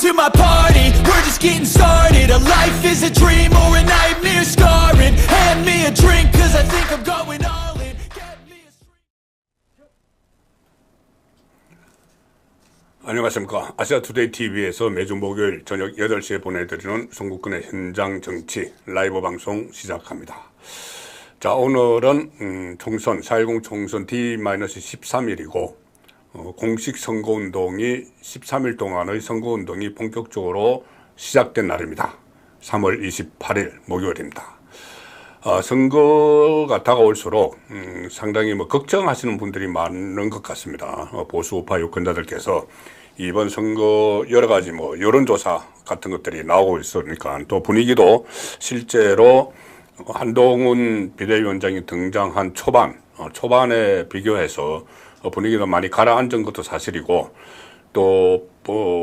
to my party, we're just getting started. A life is a dream or a nightmare scarring. Hand me a drink, cause I think I'm going all in. Get me a 안녕하십니까. 아시아투데이 TV에서 매주 목요일 저녁 8시에 보내드리는 송국근의 현장 정치 라이브 방송 시작합니다. 자, 오늘은 총선 4.10 총선 D-13일이고 공식 선거운동이 13일 동안의 선거운동이 본격적으로 시작된 날입니다. 3월 28일 목요일입니다. 선거가 다가올수록 상당히 걱정하시는 분들이 많은 것 같습니다. 보수 우파 유권자들께서 이번 선거 여러 가지 여론조사 같은 것들이 나오고 있으니까 또 분위기도 실제로 한동훈 비대위원장이 등장한 초반에 비교해서 분위기가 많이 가라앉은 것도 사실이고 또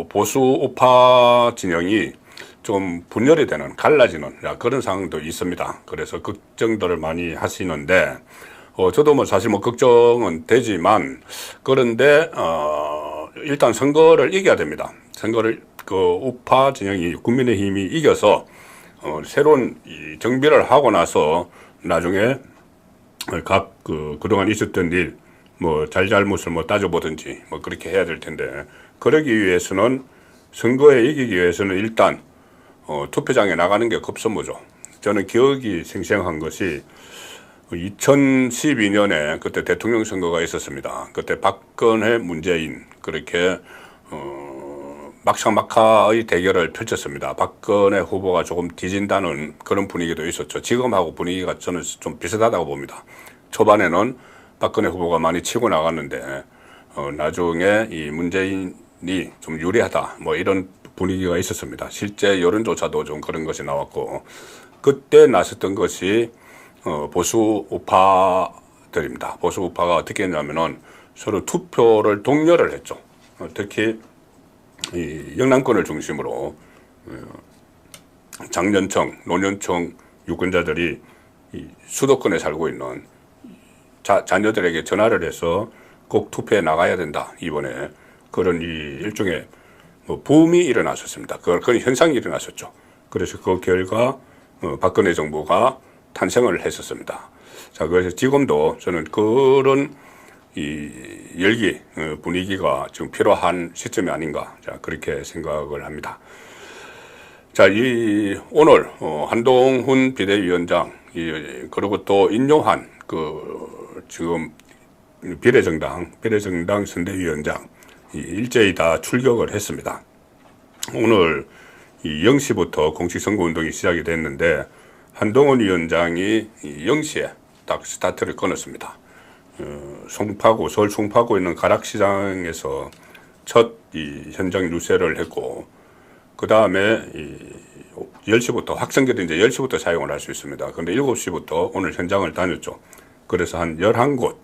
보수 우파 진영이 좀 분열이 되는, 갈라지는 그런 상황도 있습니다. 그래서 걱정들을 많이 하시는데 저도 사실 걱정은 되지만 그런데 일단 선거를 이겨야 됩니다. 선거를 우파 진영이 국민의힘이 이겨서 새로운 정비를 하고 나서 나중에 각 그동안 있었던 일 잘잘못을 따져보든지 그렇게 해야 될 텐데, 그러기 위해서는 선거에 이기기 위해서는 일단 투표장에 나가는 게 급선무죠. 저는 기억이 생생한 것이 2012년에 그때 대통령 선거가 있었습니다. 그때 박근혜, 문재인 그렇게 막상막하의 대결을 펼쳤습니다. 박근혜 후보가 조금 뒤진다는 그런 분위기도 있었죠. 지금하고 분위기가 저는 좀 비슷하다고 봅니다. 초반에는 박근혜 후보가 많이 치고 나갔는데 나중에 이 문재인이 좀 유리하다 이런 분위기가 있었습니다. 실제 여론조사도 좀 그런 것이 나왔고, 그때 나섰던 것이 보수 우파들입니다. 보수 우파가 어떻게 했냐면은 서로 투표를 독려를 했죠. 특히 이 영남권을 중심으로 장년층, 노년층 유권자들이 이 수도권에 살고 있는 자녀들에게 전화를 해서 꼭 투표에 나가야 된다, 이번에. 그런 이 일종의 붐이 일어났었습니다. 그런 현상이 일어났었죠. 그래서 그 결과 박근혜 정부가 탄생을 했었습니다. 자, 그래서 지금도 저는 그런 이 열기, 분위기가 지금 필요한 시점이 아닌가, 그렇게 생각을 합니다. 자, 오늘 한동훈 비대위원장, 그리고 또 인요한 지금 비례정당 선대위원장 일제히 다 출격을 했습니다. 오늘 0시부터 공식 선거운동이 시작이 됐는데 한동훈 위원장이 0시에 딱 스타트를 끊었습니다. 서울 송파구 있는 가락시장에서 첫 현장 유세를 했고, 그 다음에 10시부터 확성기도 이제 10시부터 사용을 할 수 있습니다. 그런데 7시부터 오늘 현장을 다녔죠. 그래서 한 11곳,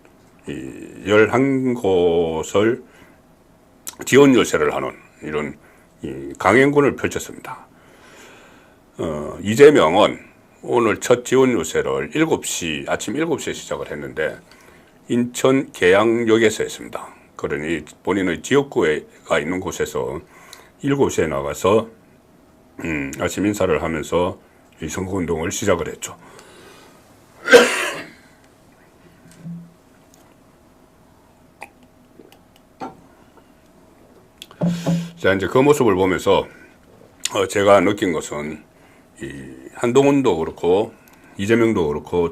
11곳을 지원 유세를 하는 이런 강행군을 펼쳤습니다. 이재명은 오늘 첫 지원 유세를 아침 7시에 시작을 했는데 인천 계양역에서 했습니다. 그러니 본인의 지역구가 있는 곳에서 7시에 나가서 아침 인사를 하면서 이 선거운동을 시작을 했죠. 자, 이제 그 모습을 보면서 제가 느낀 것은 한동훈도 그렇고 이재명도 그렇고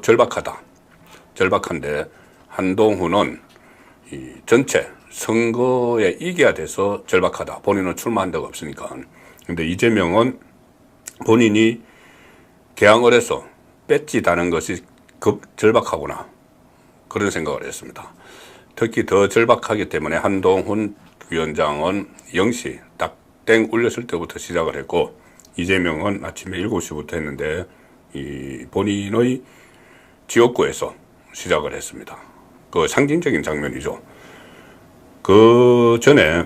절박한데 한동훈은 전체 선거에 이겨야 돼서 절박하다. 본인은 출마한 데가 없으니까. 근데 이재명은 본인이 개항을 해서 배지 다는 것이 절박하구나, 그런 생각을 했습니다. 특히 더 절박하기 때문에 한동훈 위원장은 0시 딱 땡 울렸을 때부터 시작을 했고, 이재명은 아침에 7시부터 했는데 본인의 지역구에서 시작을 했습니다. 그 상징적인 장면이죠. 그 전에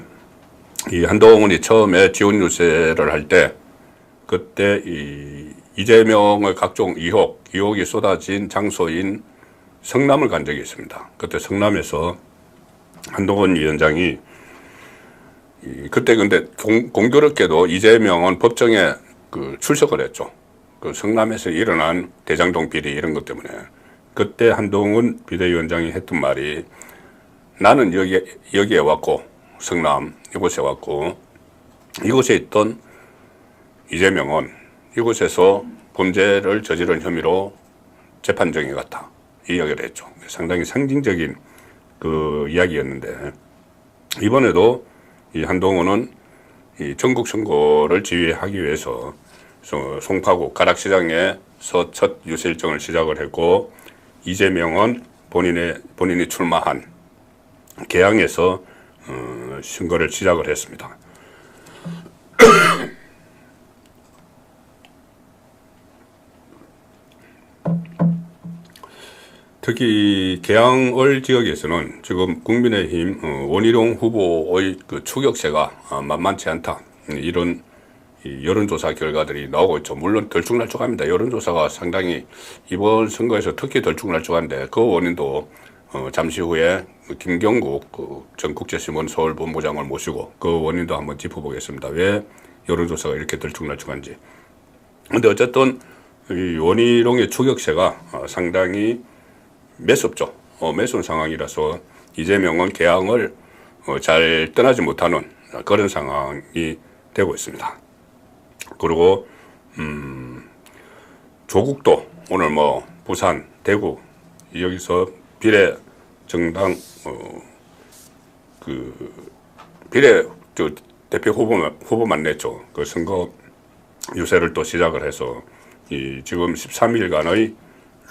한동훈이 처음에 지원 유세를 할 때 그때 이재명의 각종 의혹이 쏟아진 장소인 성남을 간 적이 있습니다. 그때 성남에서 한동훈 위원장이 그때 근데 공교롭게도 이재명은 법정에 그 출석을 했죠. 그 성남에서 일어난 대장동 비리 이런 것 때문에. 그때 한동훈 비대위원장이 했던 말이 나는 여기에 왔고 성남 이곳에 왔고 이곳에 있던 이재명은 이곳에서 범죄를 저지른 혐의로 재판정에 갔다. 이 이야기를 했죠. 상당히 상징적인 그 이야기였는데 이번에도 이 한동훈은 이 전국 선거를 지휘하기 위해서 송파구 가락시장에서 첫 유세 일정을 시작을 했고 이재명은 본인이 출마한 개항에서 선거를 시작을 했습니다. 특히 개항을 지역에서는 지금 국민의힘 원희룡 후보의 그 추격세가 만만치 않다. 이런 여론조사 결과들이 나오고 있죠. 물론 들쭉날쭉합니다. 여론조사가 상당히 이번 선거에서 특히 들쭉날쭉한데 그 원인도 잠시 후에 김경국 전 국제신문 서울본부장을 모시고 그 원인도 한번 짚어보겠습니다. 왜 여론조사가 이렇게 들쭉날쭉한지. 근데 어쨌든 이 원희룡의 추격세가 상당히 매섭죠. 매서운 상황이라서 이재명은 개항을 잘 떠나지 못하는 그런 상황이 되고 있습니다. 그리고 조국도 오늘 뭐 부산, 대구 여기서 비례 정당 비례 대표 후보만 냈죠. 그 선거 유세를 또 시작을 해서 지금 13일간의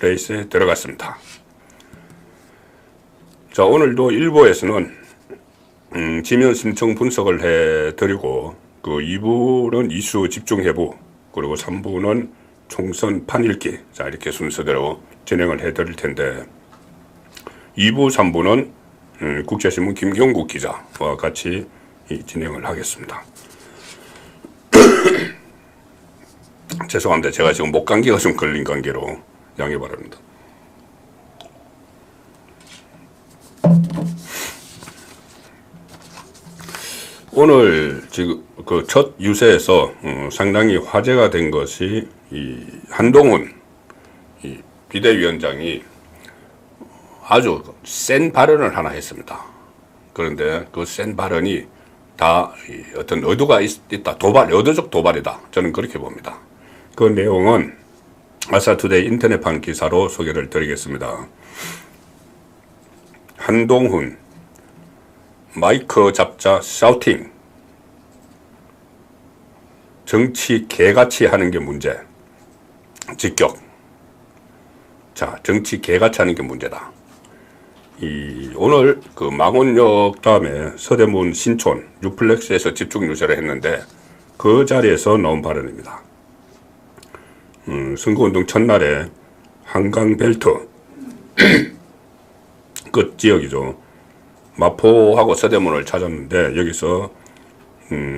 레이스에 들어갔습니다. 자, 오늘도 일부에서는 지면 신청 분석을 해드리고 그 2부는 이슈 집중 해부 그리고 3부는 총선 판읽기 자 이렇게 순서대로 진행을 해드릴 텐데 2부, 3부는 국제신문 김경국 기자와 같이 진행을 하겠습니다. 죄송합니다. 제가 지금 목감기가 좀 걸린 관계로 양해 바랍니다. 오늘 지금 그 첫 유세에서 상당히 화제가 된 것이 이 한동훈 비대위원장이 아주 센 발언을 하나 했습니다. 그런데 그 센 발언이 다 어떤 의도가 있다. 의도적 도발이다. 저는 그렇게 봅니다. 그 내용은 아사투데이 인터넷판 기사로 소개를 드리겠습니다. 한동훈 마이크 잡자 샤우팅 정치 개같이 하는 게 문제 직격 자 정치 개같이 하는 게 문제다. 오늘 그 망원역 다음에 서대문 신촌 유플렉스에서 집중 유세를 했는데 그 자리에서 나온 발언입니다. 선거운동 첫날에 한강벨트 끝 지역이죠. 마포하고 서대문을 찾았는데 여기서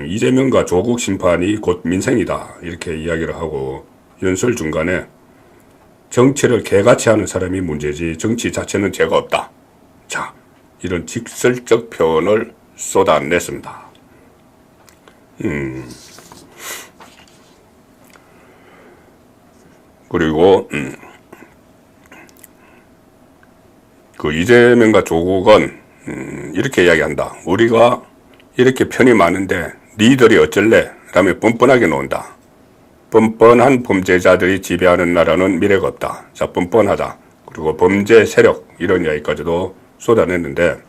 이재명과 조국 심판이 곧 민생이다 이렇게 이야기를 하고 연설 중간에 정치를 개같이 하는 사람이 문제지 정치 자체는 죄가 없다. 자 이런 직설적 표현을 쏟아냈습니다. 그리고 그 이재명과 조국은 이렇게 이야기한다. 우리가 이렇게 편이 많은데 니들이 어쩔래? 라며 뻔뻔하게 놓은다. 뻔뻔한 범죄자들이 지배하는 나라는 미래가 없다. 자, 뻔뻔하다. 그리고 범죄 세력 이런 이야기까지도 쏟아냈는데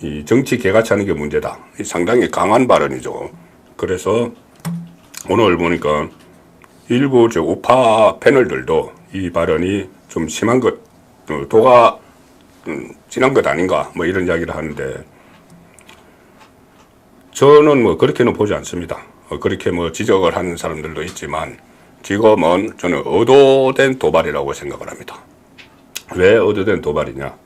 이 정치 개같이 하는 게 문제다. 상당히 강한 발언이죠. 그래서 오늘 보니까 일부 우파 패널들도 이 발언이 좀 심한 것, 도가 진한 것 아닌가 뭐 이런 이야기를 하는데 저는 뭐 그렇게는 보지 않습니다. 그렇게 뭐 지적을 하는 사람들도 있지만 지금은 저는 의도된 도발이라고 생각을 합니다. 왜 의도된 도발이냐?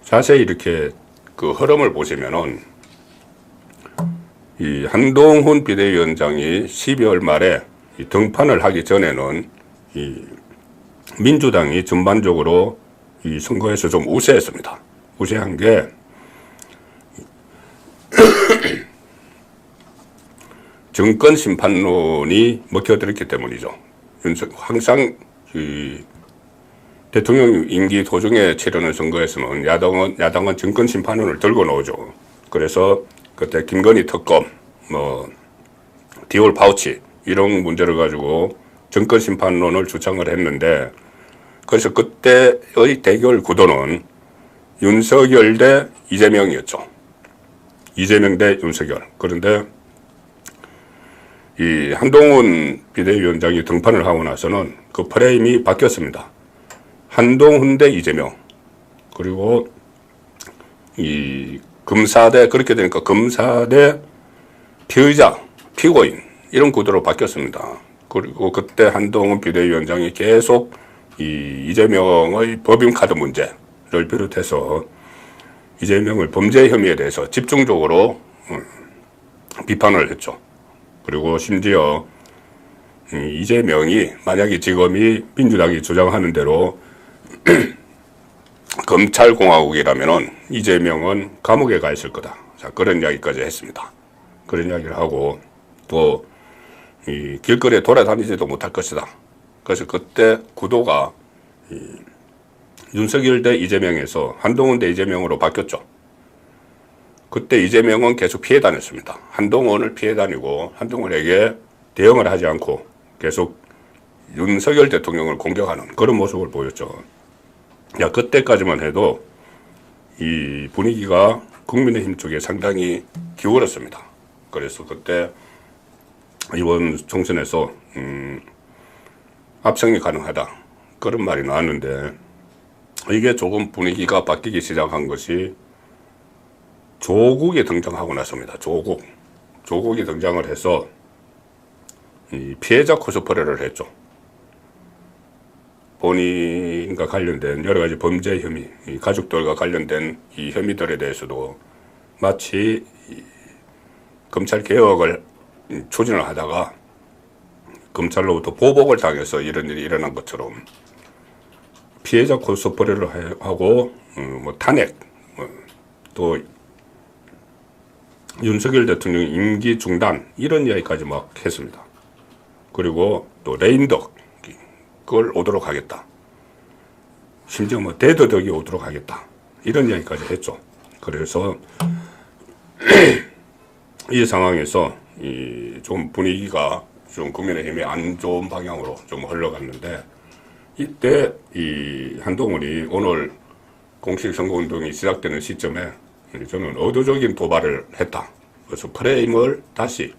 자세히 이렇게 그 흐름을 보시면은 이 한동훈 비대위원장이 12월 말에 등판을 하기 전에는 이 민주당이 전반적으로 이 선거에서 좀 우세했습니다. 우세한 게 정권 심판론이 먹혀들었기 때문이죠. 항상 대통령 임기 도중에 치르는 선거에서는 야당은 정권 심판론을 들고 나오죠. 그래서 그때 김건희 특검, 디올 파우치 이런 문제를 가지고 정권 심판론을 주창을 했는데, 그래서 그때의 대결 구도는 윤석열 대 이재명이었죠. 이재명 대 윤석열. 그런데 이 한동훈 비대위원장이 등판을 하고 나서는 그 프레임이 바뀌었습니다. 한동훈 대 이재명. 그리고 이 검사 대, 그렇게 되니까 검사 대 피의자, 피고인 이런 구도로 바뀌었습니다. 그리고 그때 한동훈 비대위원장이 계속 이 이재명의 법인카드 문제를 비롯해서 이재명을 범죄 혐의에 대해서 집중적으로 비판을 했죠. 그리고 심지어 이재명이 만약에 지금이 민주당이 주장하는 대로 검찰공화국이라면은 이재명은 감옥에 가 있을 거다. 자, 그런 이야기까지 했습니다. 그런 이야기를 하고 또 이 길거리에 돌아다니지도 못할 것이다. 그래서 그때 구도가 윤석열 대 이재명에서 한동훈 대 이재명으로 바뀌었죠. 그때 이재명은 계속 피해 다녔습니다. 한동훈을 피해 다니고 한동훈에게 대응을 하지 않고 계속 윤석열 대통령을 공격하는 그런 모습을 보였죠. 야, 그때까지만 해도 이 분위기가 국민의힘 쪽에 상당히 기울었습니다. 그래서 그때 이번 총선에서 압승이 가능하다 그런 말이 나왔는데, 이게 조금 분위기가 바뀌기 시작한 것이 조국이 등장하고 나서입니다. 조국이 등장을 해서 이 피해자 코스프레를 했죠. 본인과 관련된 여러 가지 범죄 혐의, 이 가족들과 관련된 이 혐의들에 대해서도 마치 검찰 개혁을 추진을 하다가 검찰로부터 보복을 당해서 이런 일이 일어난 것처럼 피해자 코스프레를 하고 탄핵, 또 윤석열 대통령 임기 중단 이런 이야기까지 막 했습니다. 그리고 또 레임덕 그걸 오도록 하겠다. 심지어 대더덕이 오도록 하겠다. 이런 이야기까지 했죠. 그래서 이 상황에서 좀 분위기가 좀 국민의힘이 안 좋은 방향으로 좀 흘러갔는데, 이때 이 한동훈이 오늘 공식 선거운동이 시작되는 시점에 저는 의도적인 도발을 했다. 그래서 프레임을 다시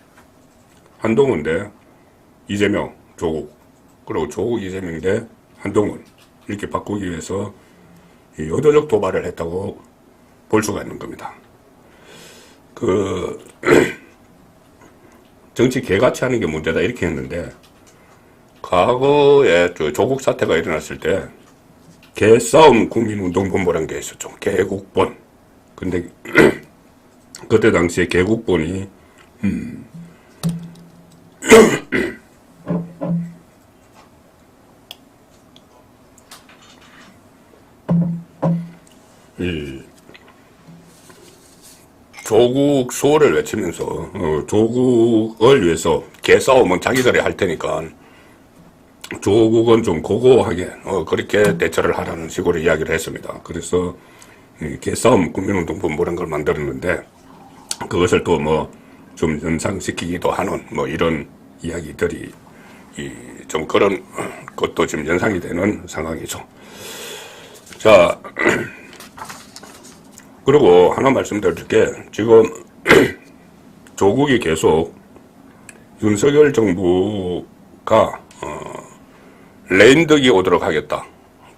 한동훈 대 이재명, 조국, 그리고 조국, 이재명 대 한동훈 이렇게 바꾸기 위해서 이 의도적 도발을 했다고 볼 수가 있는 겁니다. 정치 개같이 하는 게 문제다 이렇게 했는데, 과거에 조국 사태가 일어났을 때 개싸움 국민운동본부라는 게 있었죠. 개국본. 근데 그때 당시에 개국본이 이 조국 수호를 외치면서 조국을 위해서 개싸움은 자기들이 할 테니까 조국은 좀 고고하게 그렇게 대처를 하라는 식으로 이야기를 했습니다. 그래서 개싸움 국민운동본부라는 걸 만들었는데, 그것을 또 좀 연상시키기도 하는 이런 이야기들이 좀 그런 것도 지금 연상이 되는 상황이죠. 자, 그리고 하나 말씀드릴 게, 지금 조국이 계속 윤석열 정부가 레임덕이 오도록 하겠다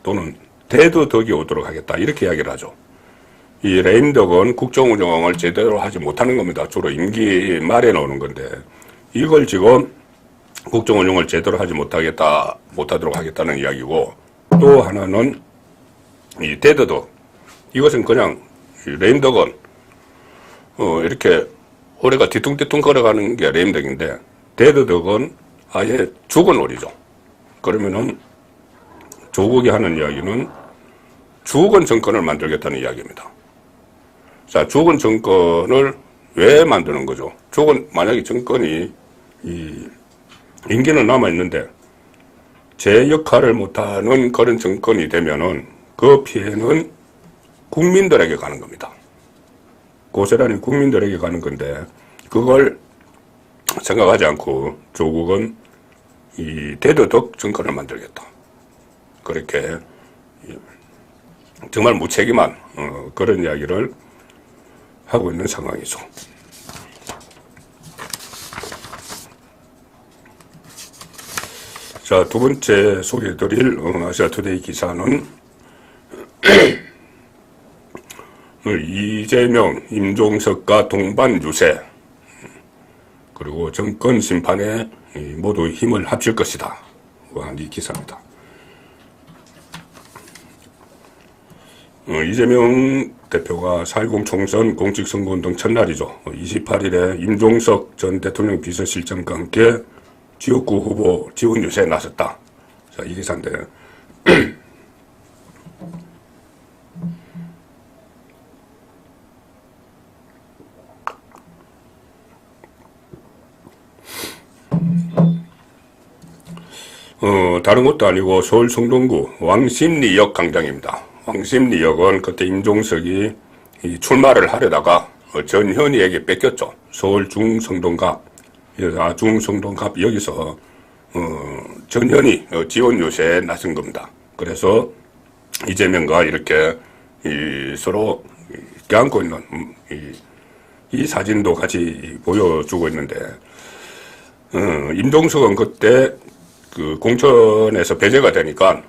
또는 대더덕이 오도록 하겠다 이렇게 이야기를 하죠. 이 레임덕은 국정운영을 제대로 하지 못하는 겁니다. 주로 임기 말에 나오는 건데, 이걸 지금 국정운영을 제대로 하지 못하도록 하겠다는 이야기고, 또 하나는 이 대더덕, 이것은 그냥 레임덕은 이렇게 올해가 뒤뚱뒤뚱 걸어가는 게 레임덕인데, 대더덕은 아예 죽은 오리죠. 그러면은 조국이 하는 이야기는 죽은 정권을 만들겠다는 이야기입니다. 자, 죽은 정권을 왜 만드는 거죠? 저건 만약에 정권이 임기는 남아있는데 제 역할을 못하는 그런 정권이 되면은 그 피해는 국민들에게 가는 겁니다. 고스란히 국민들에게 가는 건데 그걸 생각하지 않고 조국은 이 대도덕 정권을 만들겠다. 그렇게 정말 무책임한 그런 이야기를 하고 있는 상황이죠. 자, 두 번째 소개해드릴 아시아투데이 기사는 이재명, 임종석과 동반 유세 그리고 정권 심판에 모두 힘을 합칠 것이다. 이 기사입니다. 이재명 대표가 4.10 총선 공직선거운동 첫날이죠. 28일에 임종석 전 대통령 비서실장과 함께 지역구 후보 지원 유세에 나섰다. 자, 이 기사인데 다른 것도 아니고 서울 성동구 왕십리역 광장입니다. 왕십리역은 그때 임종석이 출마를 하려다가 전현희에게 뺏겼죠. 서울 중성동갑, 중성동갑 여기서 전현희 지원 유세에 나선 겁니다. 그래서 이재명과 이렇게 서로 껴안고 있는 이 사진도 같이 보여주고 있는데 임종석은 그때 그 공천에서 배제가 되니까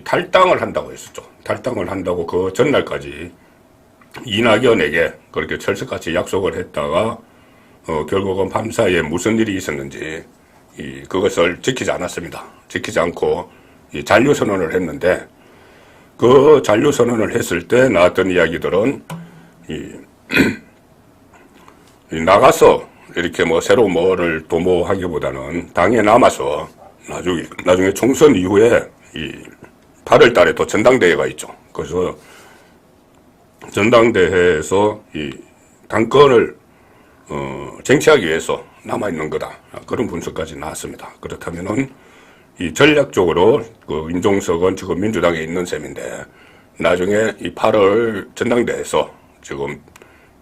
탈당을 한다고 했었죠. 탈당을 한다고 그 전날까지 이낙연에게 그렇게 철석같이 약속을 했다가 결국은 밤사이에 무슨 일이 있었는지 그것을 지키지 않았습니다. 지키지 않고 잔류선언을 했는데 그 잔류선언을 했을 때 나왔던 이야기들은 나가서 이렇게 뭐 새로 뭐를 도모하기보다는 당에 남아서 나중에 총선 이후에 8월 달에 또 전당대회가 있죠. 그래서 전당대회에서 이 당권을 쟁취하기 위해서 남아있는 거다. 그런 분석까지 나왔습니다. 그렇다면은 이 전략적으로 그 임종석은 지금 민주당에 있는 셈인데 나중에 이 8월 전당대회에서 지금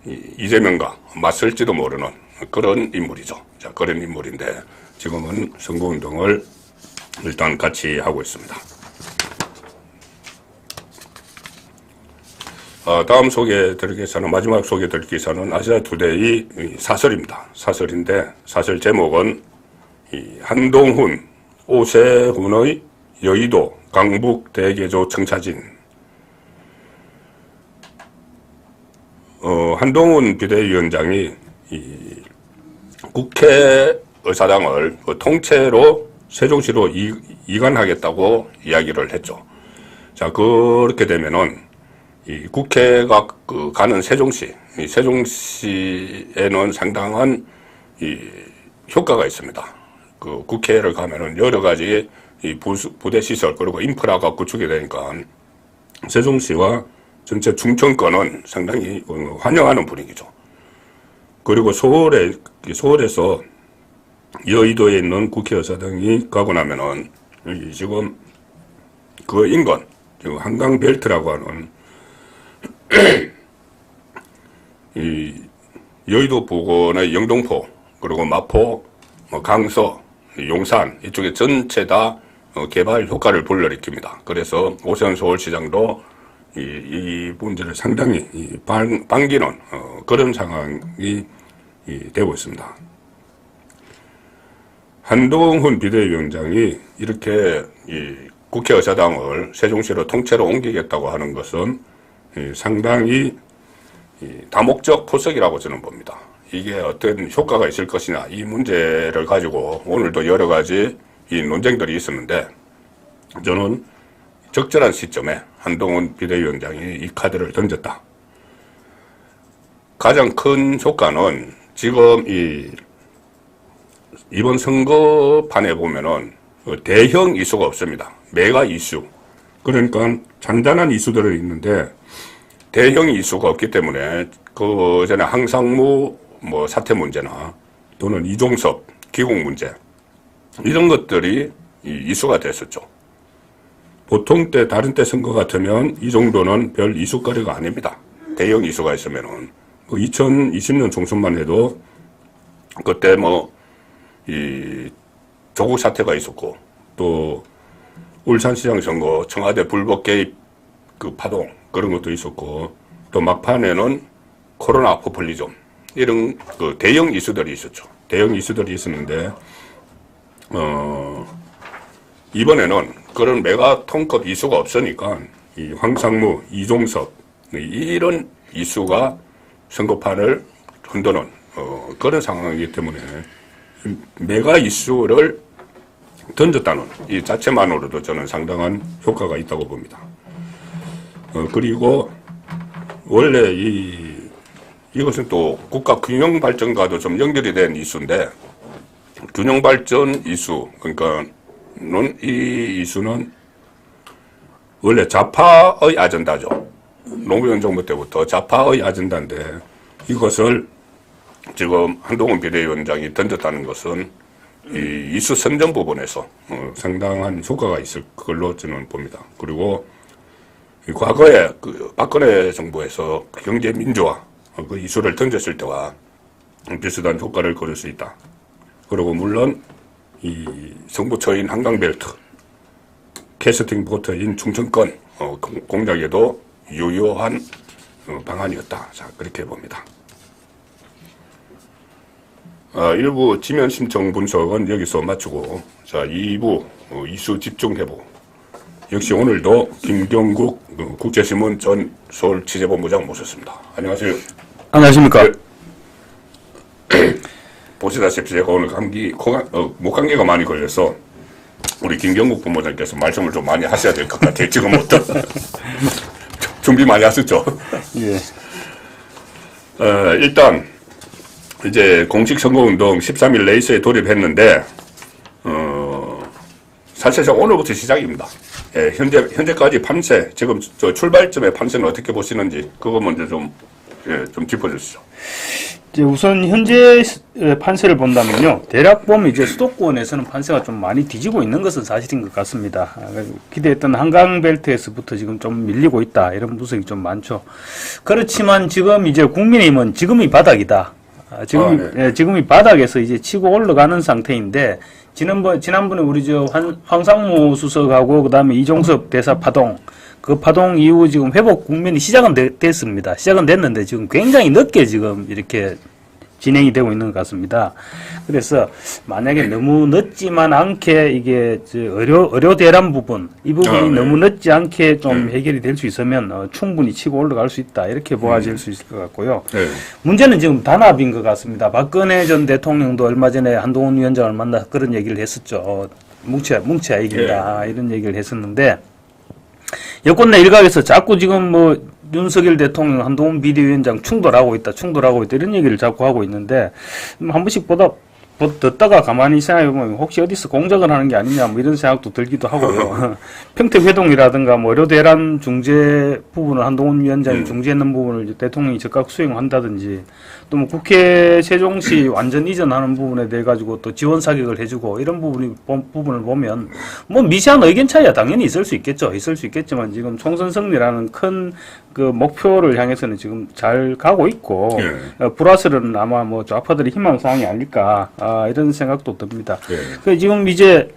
이재명과 맞설지도 모르는 그런 인물이죠. 자, 그런 인물인데 지금은 선거운동을 일단 같이 하고 있습니다. 다음 소개해드릴 기사는, 마지막 소개해드릴 기사는 아시아투데이 사설입니다. 사설인데 사설 제목은 한동훈, 오세훈의 여의도 강북 대개조 청사진. 한동훈 비대위원장이 국회의사당을 통째로 세종시로 이관하겠다고 이야기를 했죠. 자, 그렇게 되면은 이 국회가 가는 세종시, 이 세종시에는 상당한 효과가 있습니다. 그 국회를 가면은 여러 가지 부대 시설 그리고 인프라가 구축이 되니까 세종시와 전체 충청권은 상당히 환영하는 분위기죠. 그리고 서울에서 여의도에 있는 국회의사당이 가고 나면은 지금 그 인근, 지금 한강벨트라고 하는 이 여의도 부근의 영등포 그리고 마포, 강서, 용산 이쪽에 전체 다 개발 효과를 불러일으킵니다. 그래서 오세훈 서울시장도 이 문제를 상당히 반기는 그런 상황이 되고 있습니다. 한동훈 비대위원장이 이렇게 국회의사당을 세종시로 통째로 옮기겠다고 하는 것은 상당히 다목적 포석이라고 저는 봅니다. 이게 어떤 효과가 있을 것이냐, 이 문제를 가지고 오늘도 여러 가지 논쟁들이 있었는데 저는 적절한 시점에 한동훈 비대위원장이 이 카드를 던졌다. 가장 큰 효과는 지금 이번 선거판에 보면은 대형 이슈가 없습니다. 메가 이슈. 그러니까 잔잔한 이슈들은 있는데 대형 이슈가 없기 때문에 그 전에 항상무 뭐 사퇴 문제나 또는 이종섭 기국 문제 이런 것들이 이슈가 됐었죠. 보통 때 다른 때 선거 같으면 이 정도는 별 이슈거리가 아닙니다. 대형 이슈가 있으면은 2020년 총선만 해도 그때 뭐 이 조국 사태가 있었고 또 울산시장 선거 청와대 불법 개입 그 파동 그런 것도 있었고 또 막판에는 코로나 포퓰리즘 이런 그 대형 이슈들이 있었죠. 대형 이슈들이 있었는데 이번에는 그런 메가톤급 이슈가 없으니까 이 황상무, 이종섭 이런 이슈가 선거판을 흔드는 그런 상황이기 때문에 메가 이슈를 던졌다는 이 자체만으로도 저는 상당한 효과가 있다고 봅니다. 그리고 원래 이것은 또 국가 균형 발전과도 좀 연결이 된 이슈인데 균형 발전 이슈 그러니까는 이 이슈는 원래 좌파의 아젠다죠. 노무현 정부 때부터 좌파의 아젠다인데 이것을 지금 한동훈 비대위원장이 던졌다는 것은 이 이슈 선전 부분에서 상당한 효과가 있을 걸로 저는 봅니다. 그리고 과거에 그 박근혜 정부에서 경제 민주화 그 이슈를 던졌을 때와 비슷한 효과를 거둘 수 있다. 그리고 물론 이 정부처인 한강벨트 캐스팅 보트인 충청권 공략에도 유효한 방안이었다. 자, 그렇게 봅니다. 일부 지면 신청 분석은 여기서 마치고 자 2부 이슈 집중 해보. 역시 오늘도 김경국 국제신문 전 서울 취재본부장 모셨습니다. 안녕하세요. 안녕하십니까. 보시다시피 제가 오늘 목감기가 많이 걸려서 우리 김경국 본부장께서 말씀을 좀 많이 하셔야 될 것 같아요. 지금부터 준비 많이 하셨죠? 예. 일단 이제 공식 선거운동 13일 레이스에 돌입했는데 사실상 오늘부터 시작입니다. 예, 현재까지 판세 지금 저 출발점의 판세는 어떻게 보시는지 그거 먼저 좀 짚어주시죠. 이제 우선 현재 판세를 본다면요, 대략 보면 이제 수도권에서는 판세가 좀 많이 뒤지고 있는 것은 사실인 것 같습니다. 기대했던 한강벨트에서부터 지금 좀 밀리고 있다 이런 분석이 좀 많죠. 그렇지만 지금 이제 국민의힘은 지금이 바닥이다. 지금이 바닥에서 이제 치고 올라가는 상태인데 지난번에 우리 황상무 수석하고 그다음에 이종섭 대사 파동 그 파동 이후 지금 회복 국면이 시작은 됐습니다. 시작은 됐는데 지금 굉장히 늦게 지금 이렇게 진행이 되고 있는 것 같습니다. 그래서 만약에 너무 늦지만 않게 이게 의료 대란 부분 이 부분이 너무 늦지 않게 좀 해결이 될 수 있으면 충분히 치고 올라갈 수 있다 이렇게 보아질 수 있을 것 같고요. 문제는 지금 단합인 것 같습니다. 박근혜 전 대통령도 얼마 전에 한동훈 위원장을 만나 그런 얘기를 했었죠. 뭉쳐야 이긴다 이런 얘기를 했었는데 여권 내 일각에서 자꾸 지금 뭐 윤석열 대통령, 한동훈 비대위원장 충돌하고 있다 이런 얘기를 자꾸 하고 있는데 한 번씩 듣다가 가만히 생각해보면 혹시 어디서 공작을 하는 게 아니냐 뭐 이런 생각도 들기도 하고요. 평택회동이라든가 뭐 의료대란 중재 부분을 한동훈 위원장이 중재했는 부분을 대통령이 즉각 수행한다든지 또 뭐 국회 세종시 완전 이전하는 부분에 대해 가지고 또 지원 사격을 해주고 이런 부분을 보면 뭐 미세한 의견 차이가 당연히 있을 수 있겠지만 지금 총선 승리라는 큰 그 목표를 향해서는 지금 잘 가고 있고 플러스는 아마 뭐 좌파들의 희망사항이 아닐까 이런 생각도 듭니다. 지금 이제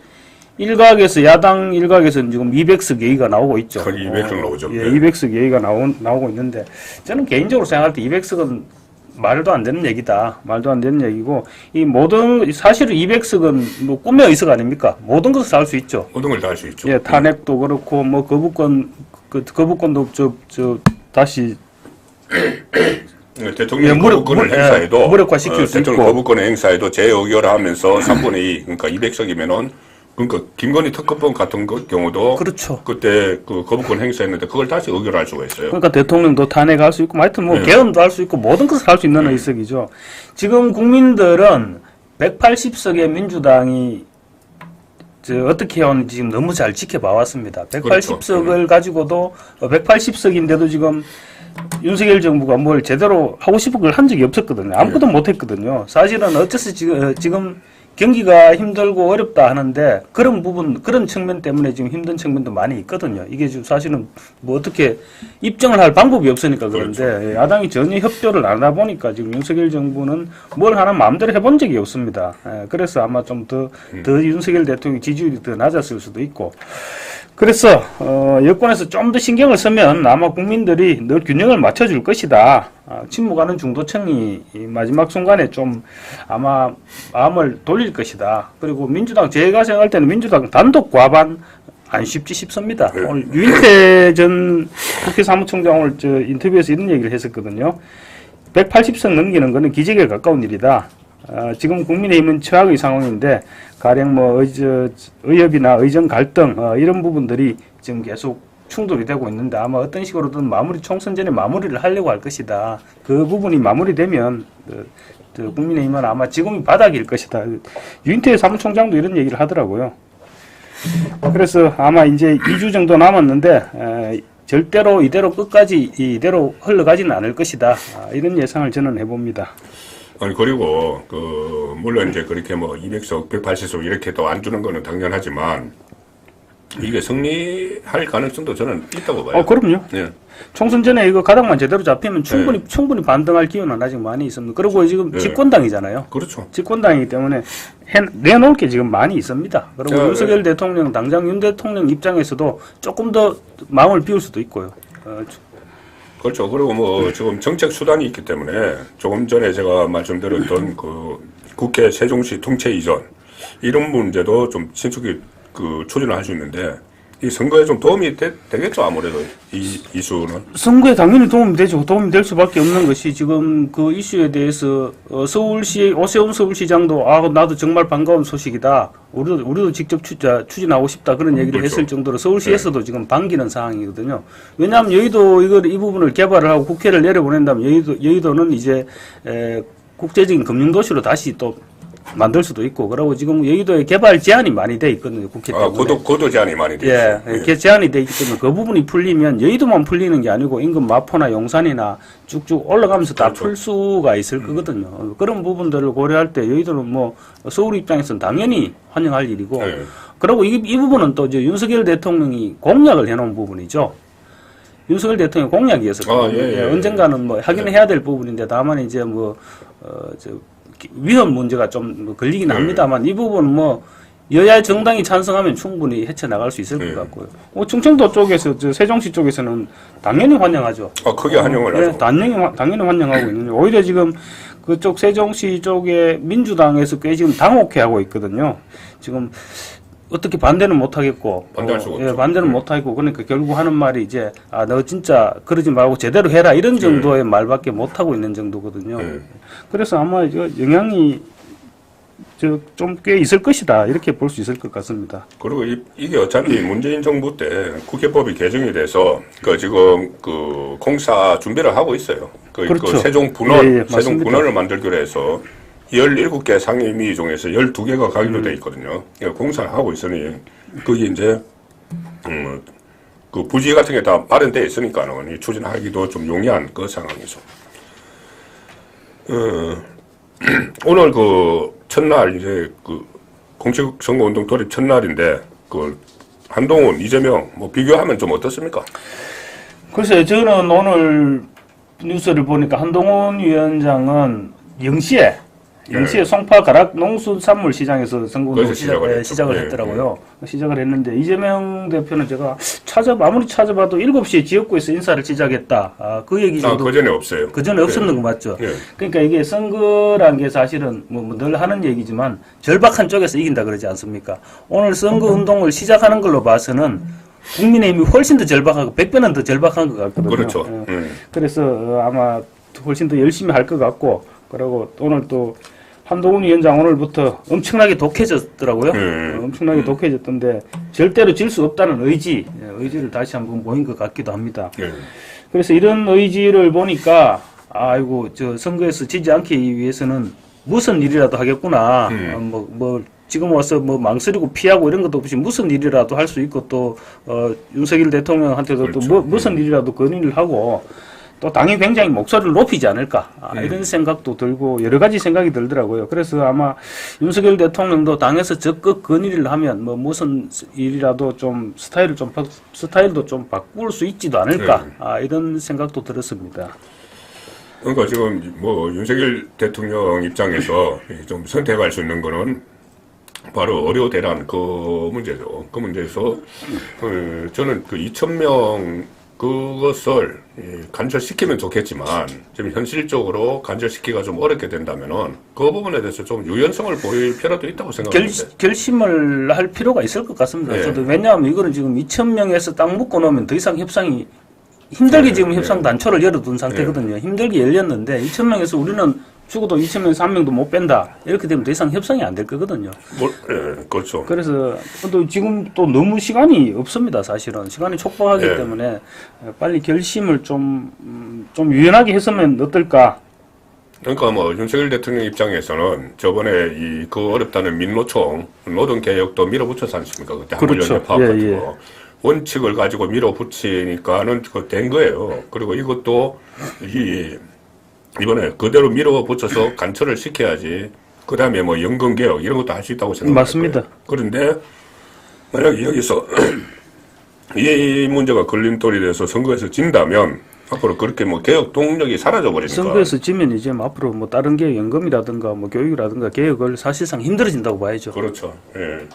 야당 일각에서는 지금 200석 얘기가 나오고 있죠. 200석 나오죠. 예, 200석 얘기가 나오고 있는데 저는 개인적으로 생각할 때 200석은 말도 안 되는 얘기다. 말도 안 되는 얘기고 사실은 200석은 뭐 꿈의 의석 아닙니까? 모든 것을 다 할 수 있죠. 모든 걸 다 할 수 있죠. 예, 탄핵도 그렇고 뭐 거부권도 다시 대통령 거부권을 행사해도 무력화시킬 수 있고 대통령 거부권을 행사해도 재의결하면서 3분의 2 그러니까 200석이면은 그러니까 김건희 특검법 같은 경우도 그렇죠. 그때 그 거부권 행사했는데 그걸 다시 의결할 수가 있어요. 그러니까 대통령도 탄핵할 수 있고 하여튼 뭐 개헌도 할 수 있고 모든 것을 할 수 있는 의석이죠. 지금 국민들은 180석의 민주당이 어떻게 해왔는지 지금 너무 잘 지켜봐 왔습니다. 180석을 가지고도 180석인데도 지금 윤석열 정부가 뭘 제대로 하고 싶은 걸 한 적이 없었거든요. 아무것도 못했거든요. 사실은 어째서 지금 경기가 힘들고 어렵다 하는데 그런 부분, 그런 측면 때문에 지금 힘든 측면도 많이 있거든요. 이게 지금 사실은 뭐 어떻게 입증을 할 방법이 없으니까 그런데 그렇죠. 야당이 전혀 협조를 안 하다 보니까 지금 윤석열 정부는 뭘 하나 마음대로 해본 적이 없습니다. 그래서 아마 좀 더 윤석열 대통령 지지율이 더 낮았을 수도 있고. 그래서 여권에서 좀 더 신경을 쓰면 아마 국민들이 늘 균형을 맞춰줄 것이다. 침묵하는 중도층이 이 마지막 순간에 좀 아마 마음을 돌릴 것이다. 그리고 민주당, 제가 생각할 때는 민주당 단독 과반 안 쉽지 싶습니다. 오늘 유인태 전 국회 사무총장 오늘 저 인터뷰에서 이런 얘기를 했었거든요. 180석 넘기는 거는 기적에 가까운 일이다. 지금 국민의힘은 최악의 상황인데 가령 뭐 의협이나 의정 갈등 이런 부분들이 지금 계속 충돌이 되고 있는데 아마 어떤 식으로든 총선 전에 마무리를 하려고 할 것이다. 그 부분이 마무리되면 국민의힘은 아마 지금이 바닥일 것이다. 유인태 사무총장도 이런 얘기를 하더라고요. 그래서 아마 이제 2주 정도 남았는데 절대로 이대로 끝까지 이대로 흘러가지는 않을 것이다. 이런 예상을 저는 해봅니다. 아니 그리고 물론 이제 그렇게 뭐 200석, 180석 이렇게 또 안 주는 거는 당연하지만 이게 승리할 가능성도 저는 있다고 봐요. 그럼요. 예. 총선 전에 이거 가닥만 제대로 잡히면 충분히 반등할 기회는 아직 많이 있습니다. 그리고 지금 집권당이잖아요. 그렇죠. 집권당이기 때문에 내놓을 게 지금 많이 있습니다. 그리고 윤석열 대통령, 당장 윤 대통령 입장에서도 조금 더 마음을 비울 수도 있고요. 그렇죠. 그리고 뭐 지금 정책 수단이 있기 때문에 조금 전에 제가 말씀드렸던 그 국회 세종시 통째 이전 이런 문제도 좀 신속히 추진을 할 수 있는데 이 선거에 좀 도움이 되겠죠 아무래도 이 이슈는. 선거에 당연히 도움이 되죠. 도움이 될 수밖에 없는 것이 지금 그 이슈에 대해서 서울시 오세훈 서울시장도 나도 정말 반가운 소식이다. 우리도 직접 추진하고 싶다 그런 얘기를 그렇죠. 했을 정도로 서울시에서도 지금 반기는 상황이거든요. 왜냐하면 여의도 이 부분을 개발을 하고 국회를 내려보낸다면 여의도는 이제 국제적인 금융도시로 다시 또 만들 수도 있고, 그러고 지금 여의도에 개발 제한이 많이 돼 있거든요, 국회 때문에. 고도 제한이 많이 돼 있어요. 예, 제한이 돼 있기 때문에 그 부분이 풀리면 여의도만 풀리는 게 아니고 인근 마포나 용산이나 쭉쭉 올라가면서 다 풀 수가 있을 거거든요. 그런 부분들을 고려할 때 여의도는 뭐 서울 입장에서는 당연히 환영할 일이고, 그리고 이 부분은 또 이제 윤석열 대통령이 공약을 해놓은 부분이죠. 윤석열 대통령 공약이었었거든요. 언젠가는 뭐 하긴 해야 될 부분인데 다만 이제 위험 문제가 좀 걸리긴 합니다만 이 부분은 뭐 여야 정당이 찬성하면 충분히 헤쳐나갈 수 있을 것 같고요. 충청도 쪽에서 세종시 쪽에서는 당연히 환영하죠. 크게 환영을 하죠. 당연히 환영하고 있는데 오히려 지금 그쪽 세종시 쪽에 민주당에서 꽤 지금 당혹해하고 있거든요. 지금 어떻게 반대는 못 하겠고, 반대할 수가 없죠. 반대는 못 하겠고, 그러니까 결국 하는 말이 이제 너 진짜 그러지 말고 제대로 해라 이런 정도의 말밖에 못 하고 있는 정도거든요. 그래서 아마 영향이 좀 꽤 있을 것이다 이렇게 볼 수 있을 것 같습니다. 그리고 이게 어차피 문재인 정부 때 국회법이 개정이 돼서 지금 공사 준비를 하고 있어요. 그렇죠. 세종 분원, 세종 맞습니다. 분원을 만들기로 해서 17개 상임위 중에서 12개가 가기로 돼 있거든요. 공사를 하고 있으니 그게 이제 그 부지 같은 게 다 마련돼 있으니까는 추진하기도 좀 용이한 그 상황이죠. 오늘 첫날 이제 공식 선거운동 돌입 첫날인데 한동훈, 이재명 비교하면 좀 어떻습니까? 글쎄요, 저는 오늘 뉴스를 보니까 한동훈 위원장은 0시에 송파 가락 농수산물 시장에서 선거운동 시작을 했더라고요. 시작을 했는데 이재명 대표는 제가 아무리 찾아봐도 7시에 지역구에서 인사를 시작했다. 그 얘기 정도. 그 전에 없어요. 그 전에 없었는 거 맞죠? 그러니까 이게 선거란 게 사실은 늘 하는 얘기지만 절박한 쪽에서 이긴다 그러지 않습니까? 오늘 선거 운동을 시작하는 걸로 봐서는 국민의힘이 훨씬 더 절박하고 100배는 더 절박한 것 같거든요. 그렇죠. 그래서 아마 훨씬 더 열심히 할 것 같고, 그리고 오늘 또 한동훈 위원장 오늘부터 엄청나게 독해졌더라고요. 엄청나게 독해졌던데 절대로 질 수 없다는 의지를 다시 한번 보인 것 같기도 합니다. 그래서 이런 의지를 보니까 선거에서 지지 않기 위해서는 무슨 일이라도 하겠구나. 지금 와서 망설이고 피하고 이런 것도 없이 무슨 일이라도 할 수 있고 또 윤석열 대통령한테도 그렇죠. 또 무슨 일이라도 건의를 하고 또 당이 굉장히 목소리를 높이지 않을까 이런 생각도 들고 여러 가지 생각이 들더라고요. 그래서 아마 윤석열 대통령도 당에서 적극 건의를 하면 뭐 무슨 일이라도 좀 스타일도 좀 바꿀 수 있지도 않을까 이런 생각도 들었습니다. 그러니까 지금 뭐 윤석열 대통령 입장에서 좀 선택할 수 있는 거는 바로 의료 대란 그 문제죠. 그 문제에서 저는 그 2,000명 그것을 간절시키면 좋겠지만 지금 현실적으로 간절시키기가 좀 어렵게 된다면은 그 부분에 대해서 좀 유연성을 보일 필요도 있다고 생각합니다. 결심을 할 필요가 있을 것 같습니다. 네. 저도 왜냐하면 이거는 지금 2,000명에서 딱 묶어 놓으면 더 이상 협상이 힘들게 네, 지금 네. 협상 단초를 열어둔 상태거든요. 힘들게 열렸는데 2,000명에서 우리는 죽어도 2,000명에서 한 명도 못 뺀다. 이렇게 되면 더 이상 협상이 안 될 거거든요. 그렇죠. 그래서 또 지금 또 너무 시간이 없습니다. 사실은 시간이 촉박하기 네. 때문에 빨리 결심을 좀 유연하게 했으면 어떨까. 그러니까 뭐 윤석열 대통령 입장에서는 저번에 그 어렵다는 민노총 노동개혁도 밀어붙였지 않습니까? 그때 그렇죠. 한국연대 파업가지고 예. 원칙을 가지고 밀어붙이니까는 그거 된 거예요. 그리고 이것도 이번에 그대로 밀어붙여서 간철을 시켜야지. 그 다음에 뭐 연금개혁 이런 것도 할 수 있다고 생각합니다. 맞습니다. 그런데 만약에 여기서 이 문제가 걸림돌이 돼서 선거에서 진다면 앞으로 그렇게 뭐 개혁 동력이 사라져 버리니까. 선거에서 지면 이제 뭐 앞으로 뭐 다른 게 연금이라든가 뭐 교육이라든가 개혁을 사실상 힘들어진다고 봐야죠. 그렇죠. 예.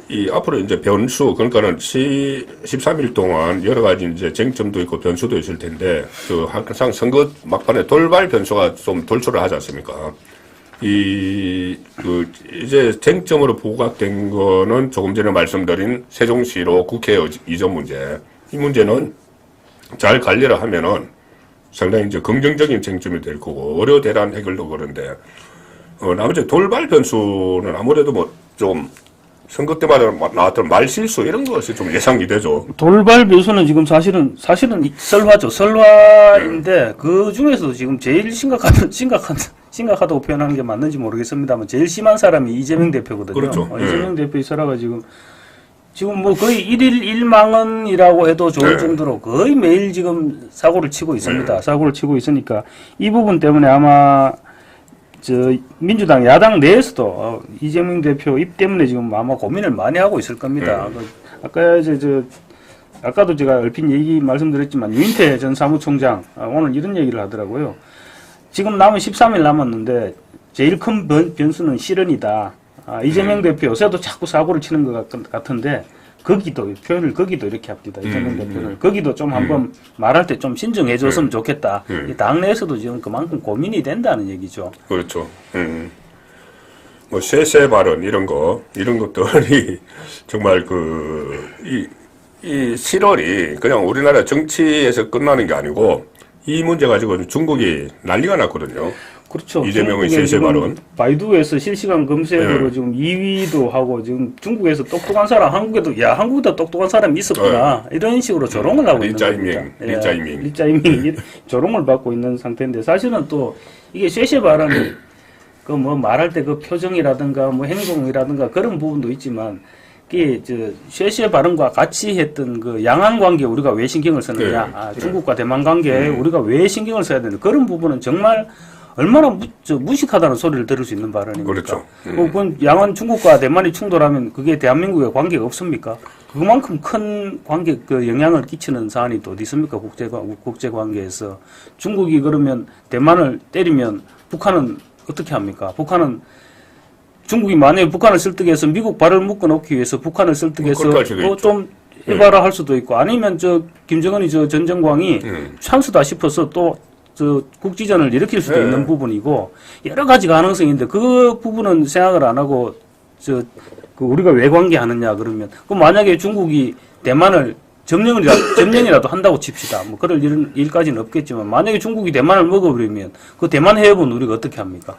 이 앞으로 이제 변수 그러니까는 13일 동안 여러 가지 이제 쟁점도 있고 변수도 있을 텐데 그 항상 선거 막판에 돌발 변수가 좀 돌출을 하지 않습니까? 이제 쟁점으로 부각된 거는 조금 전에 말씀드린 세종시로 국회 이전 문제. 이 문제는 잘 관리를 하면은 상당히 이제 긍정적인 쟁점이 될 거고 의료 대란 해결도 그런데 나머지 돌발 변수는 아무래도 뭐 좀 선거 때마다 나왔던 말실수 이런 것이 좀 예상이 되죠. 돌발 변수는 지금 사실은 설화죠. 설화인데 그 중에서도 지금 제일 심각하다고 표현하는 게 맞는지 모르겠습니다만 제일 심한 사람이 이재명 대표거든요. 그렇죠. 이재명 대표의 설화가 지금 뭐 거의 1일 1망언이라고 해도 좋을 정도로 거의 매일 지금 사고를 치고 있습니다. 사고를 치고 있으니까 이 부분 때문에 아마 민주당 야당 내에서도 이재명 대표 입 때문에 지금 아마 고민을 많이 하고 있을 겁니다. 아까도 제가 얼핏 말씀드렸지만 유인태 전 사무총장 오늘 이런 얘기를 하더라고요. 지금 남은 13일 남았는데 제일 큰 변수는 실언이다. 이재명 대표 요새도 자꾸 사고를 치는 것 같은데 표현을 거기도 이렇게 합니다. 이재명 대표를 거기도 좀 한번 말할 때 좀 신중해줬으면 좋겠다. 이 당내에서도 지금 그만큼 고민이 된다는 얘기죠. 그렇죠. 뭐 쇠쇠 발언 이런 것들이 정말 이 실언이 그냥 우리나라 정치에서 끝나는 게 아니고 이 문제 가지고 중국이 난리가 났거든요. 그렇죠. 이재명의 쇠쇠 발언. 바이두에서 실시간 검색으로 지금 2위도 하고 지금 중국에서 똑똑한 사람, 한국보다 똑똑한 사람이 있었구나. 이런 식으로 조롱을 하고 있는 겁니다. 리짜이밍 조롱을 받고 있는 상태인데 사실은 또 이게 쇠쇠 발언이 그 뭐 말할 때 그 표정이라든가 뭐 행동이라든가 그런 부분도 있지만 이게 쇠쇠 발언과 같이 했던 그 양안 관계 우리가 왜 신경을 쓰느냐. 중국과 대만 관계에 우리가 왜 신경을 써야 되는 그런 부분은 정말 얼마나 무식하다는 소리를 들을 수 있는 발언입니까? 그렇죠. 그건 양안 중국과 대만이 충돌하면 그게 대한민국에 관계가 없습니까? 그만큼 큰 영향을 끼치는 사안이 또 어디 있습니까? 국제 관계에서. 중국이 그러면 대만을 때리면 북한은 어떻게 합니까? 중국이 만약에 북한을 설득해서 미국 발을 묶어놓기 위해서 북한을 설득해서 좀 해봐라 할 수도 있고 아니면 김정은이 전정광이 찬스다 싶어서 또 국지전을 일으킬 수도 있는 부분이고 여러 가지 가능성인데 그 부분은 생각을 안 하고 우리가 왜 관계하느냐 그러면 만약에 중국이 대만을 점령이라도 한다고 칩시다. 뭐 그럴 일까지는 없겠지만 만약에 중국이 대만을 먹어버리면 그 대만 해협은 우리가 어떻게 합니까?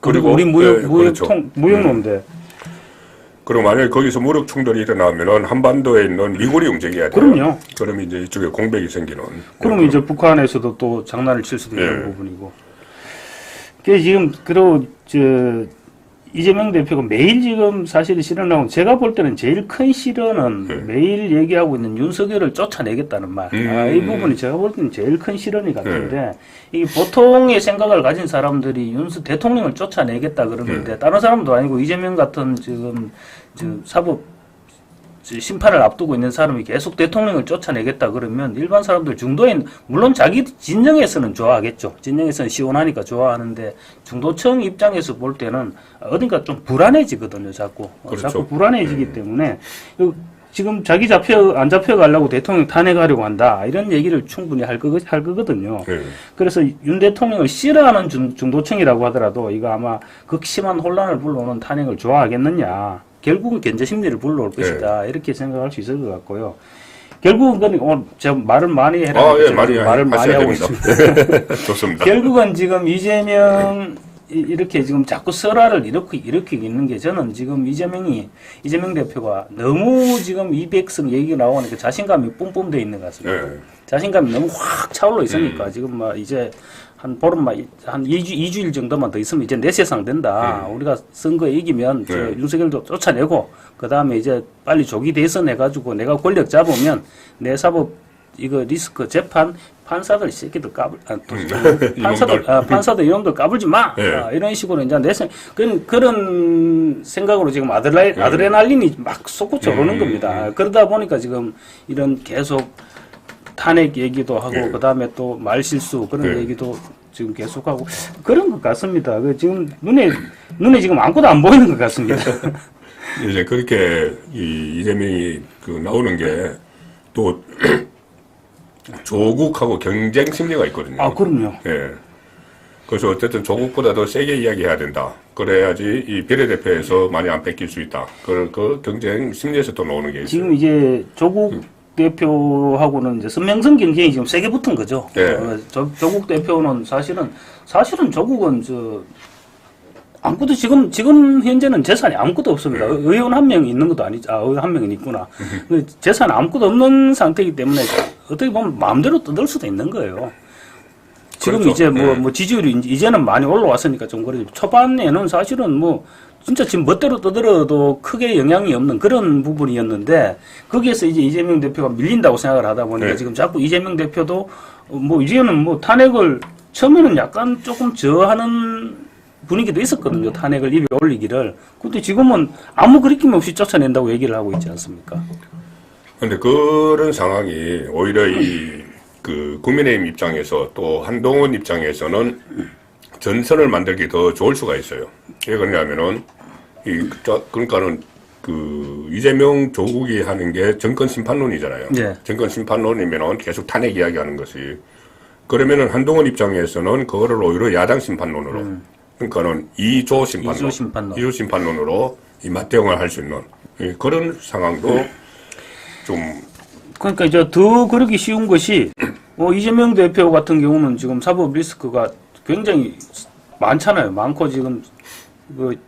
그리고 우리 무역로인데. 그리고 만약에 거기서 무력 충돌이 일어나면은 한반도에 있는 미군이 움직여야 돼요. 그럼요. 그러면 이제 이쪽에 공백이 생기는. 그러면 이제 북한에서도 또 장난을 칠 수도 있는 부분이고. 그게 지금 이재명 대표가 매일 지금 사실 실현하고 제가 볼 때는 제일 큰 실현은 매일 얘기하고 있는 윤석열을 쫓아내겠다는 말. 이 부분이 제가 볼 때는 제일 큰 실현이 같은데 이 보통의 생각을 가진 사람들이 대통령을 쫓아내겠다 그러는데 다른 사람도 아니고 이재명 같은 지금 사법 심판을 앞두고 있는 사람이 계속 대통령을 쫓아내겠다 그러면 일반 사람들 중도인 물론 자기 진영에서는 좋아하겠죠. 진영에서는 시원하니까 좋아하는데 중도층 입장에서 볼 때는 어딘가 좀 불안해지거든요. 자꾸 그렇죠. 자꾸 불안해지기 때문에 지금 자기 안 잡혀가려고 대통령 탄핵하려고 한다 이런 얘기를 충분히 할 거거든요. 그래서 윤 대통령을 싫어하는 중도층이라고 하더라도 이거 아마 극심한 혼란을 불러오는 탄핵을 좋아하겠느냐. 결국은 견제 심리를 불러올 것이다. 이렇게 생각할 수 있을 것 같고요. 결국은 오늘 제가 말을 많이 말을 많이 하고 있습니다. 좋습니다. 결국은 지금 이재명 이렇게 지금 자꾸 설화를 일으키고 있는 게 저는 지금 이재명 대표가 너무 지금 200석 얘기가 나오니까 자신감이 뿜뿜되어 있는 것 같습니다. 자신감이 너무 확 차올라 있으니까 지금 막 이제 한 보름만 한 2주일 정도만 더 있으면 이제 내 세상 된다. 우리가 선거에 이기면 윤석열도 쫓아내고 그 다음에 이제 빨리 조기 대선 해가지고 내가 권력 잡으면 내 사법 이거 리스크 재판 판사들 새끼들 판사들 이놈들 까불지 마. 이런 식으로 이제 그런 생각으로 지금 아드레날린이 막 솟구쳐 오르는 겁니다. 그러다 보니까 지금 이런 계속 탄핵 얘기도 하고 그 다음에 또 말실수 그런 얘기도 지금 계속하고 그런 것 같습니다. 지금 눈에 지금 아무것도 안 보이는 것 같습니다. 이제 그렇게 이재명이 나오는 게 또 조국하고 경쟁 심리가 있거든요. 아, 그럼요. 그래서 어쨌든 조국보다 더 세게 이야기해야 된다. 그래야지 이 비례대표에서 많이 안 뺏길 수 있다. 그 경쟁 심리에서 또 나오는 게 있어요. 지금 이제 조국 대표하고는 이제 선명성 경쟁이 지금 세게 붙은 거죠. 조국 대표는 사실은 조국은 아무것도 지금 현재는 재산이 아무것도 없습니다. 의원 한 명 있는 것도 아니죠. 의원 한 명은 있구나. 재산 아무것도 없는 상태이기 때문에 어떻게 보면 마음대로 뜯을 수도 있는 거예요. 지금 그렇죠. 이제 뭐 지지율이 이제는 많이 올라왔으니까 좀 그러지. 초반에는 사실은 진짜 지금 멋대로 떠들어도 크게 영향이 없는 그런 부분이었는데 거기에서 이제 이재명 대표가 밀린다고 생각을 하다 보니까 지금 자꾸 이재명 대표도 이제는 탄핵을 처음에는 약간 조금 저하는 분위기도 있었거든요. 탄핵을 입에 올리기를. 근데 지금은 아무 거리낌 없이 쫓아낸다고 얘기를 하고 있지 않습니까? 근데 그런 상황이 오히려 국민의힘 입장에서 또 한동훈 입장에서는 전선을 만들기 더 좋을 수가 있어요. 왜 그러냐면은, 그러니까는 이재명 조국이 하는 게 정권 심판론이잖아요. 정권 심판론이면은 계속 탄핵 이야기하는 것이. 그러면은 한동훈 입장에서는 그거를 오히려 야당 심판론으로. 그러니까는 2조 심판론으로 이 맞대응을 할 수 있는 그런 상황도 좀. 그러니까 이제 더 그러기 쉬운 것이 이재명 대표 같은 경우는 지금 사법 리스크가 굉장히 많잖아요. 많고 지금 그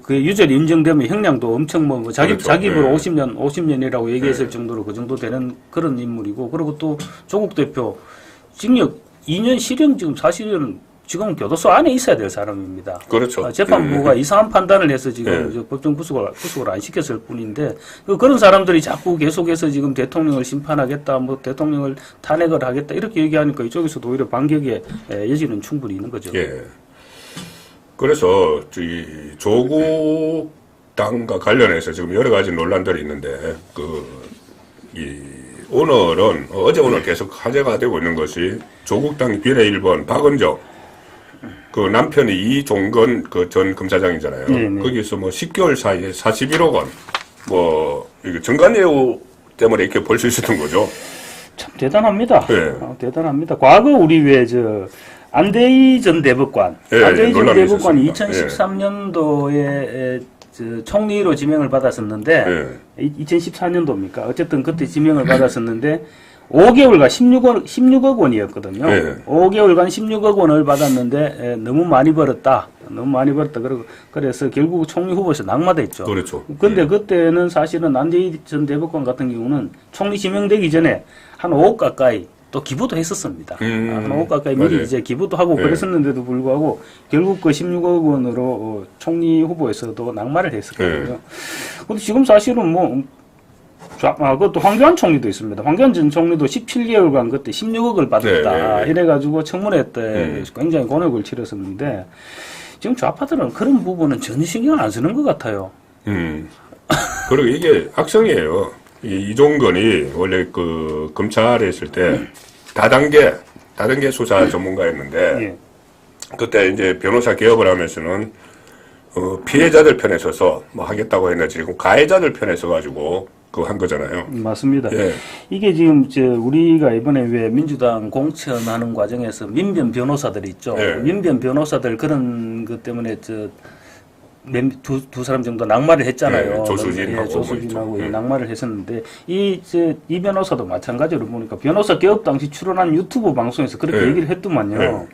유죄로 인정되면 형량도 엄청 자기 입으로 50년이라고 얘기했을 정도로 그 정도 되는 그런 인물이고 그리고 또 조국 대표 징역 2년 실형 지금 사실은 지금 교도소 안에 있어야 될 사람입니다. 그렇죠. 재판부가 이상한 판단을 해서 지금 법정 구속을 안 시켰을 뿐인데 그런 사람들이 자꾸 계속해서 지금 대통령을 심판하겠다, 대통령을 탄핵을 하겠다 이렇게 얘기하니까 이쪽에서도 오히려 반격의 여지는 충분히 있는 거죠. 그래서 조국 당과 관련해서 지금 여러 가지 논란들이 있는데 어제 오늘 계속 화제가 되고 있는 것이 조국 당 비례 1번 박은정 남편이 이종건 전 검사장이잖아요. 거기서 10개월 사이에 41억 원 이거 정관예우 때문에 이렇게 벌 수 있었던 거죠. 참 대단합니다. 대단합니다. 과거 우리 안대희 전 대법관, 안대희 전 대법관이 2013년도에 총리로 지명을 받았었는데 2014년도입니까? 어쨌든 그때 지명을 받았었는데 5개월간 16억 원이었거든요. 5개월간 16억 원을 받았는데 너무 많이 벌었다. 그래서 결국 총리 후보에서 낙마됐죠. 그렇죠. 근데 그때는 사실은 안대희 전 대법관 같은 경우는 총리 지명되기 전에 한 5억 가까이 또 기부도 했었습니다. 한 5억 가까이 미리 맞아요. 이제 기부도 하고 네. 그랬었는데도 불구하고 결국 그 16억 원으로 총리 후보에서도 낙마를 했었거든요. 네. 근데 지금 사실은 뭐 그것도 황교안 총리도 있습니다. 황교안 전 총리도 17개월간 그때 16억을 받았다. 네, 네. 이래가지고 청문회 때 굉장히 곤욕을 치렀었는데 지금 좌파들은 그런 부분은 전혀 신경을 안 쓰는 것 같아요. 그리고 이게 악성이에요. 이종건이 원래 그 검찰에 있을 때 다단계 수사 전문가였는데 예. 그때 이제 변호사 개업을 하면서는 피해자들 편에 서서 뭐 하겠다고 했는데 지금 가해자들 편에 서가지고 그거 한 거잖아요. 맞습니다. 예. 이게 지금 우리가 이번에 왜 민주당 공천하는 과정에서 민변 변호사들이 있죠. 예. 민변 변호사들 그런 것 때문에 두 사람 정도 낙마를 했잖아요. 예, 조수진하고 조수진하고 뭐 있죠. 낙마를 했었는데 이 변호사도 마찬가지로 보니까 변호사 개업 당시 출연한 유튜브 방송에서 그렇게 예. 얘기를 했더만요.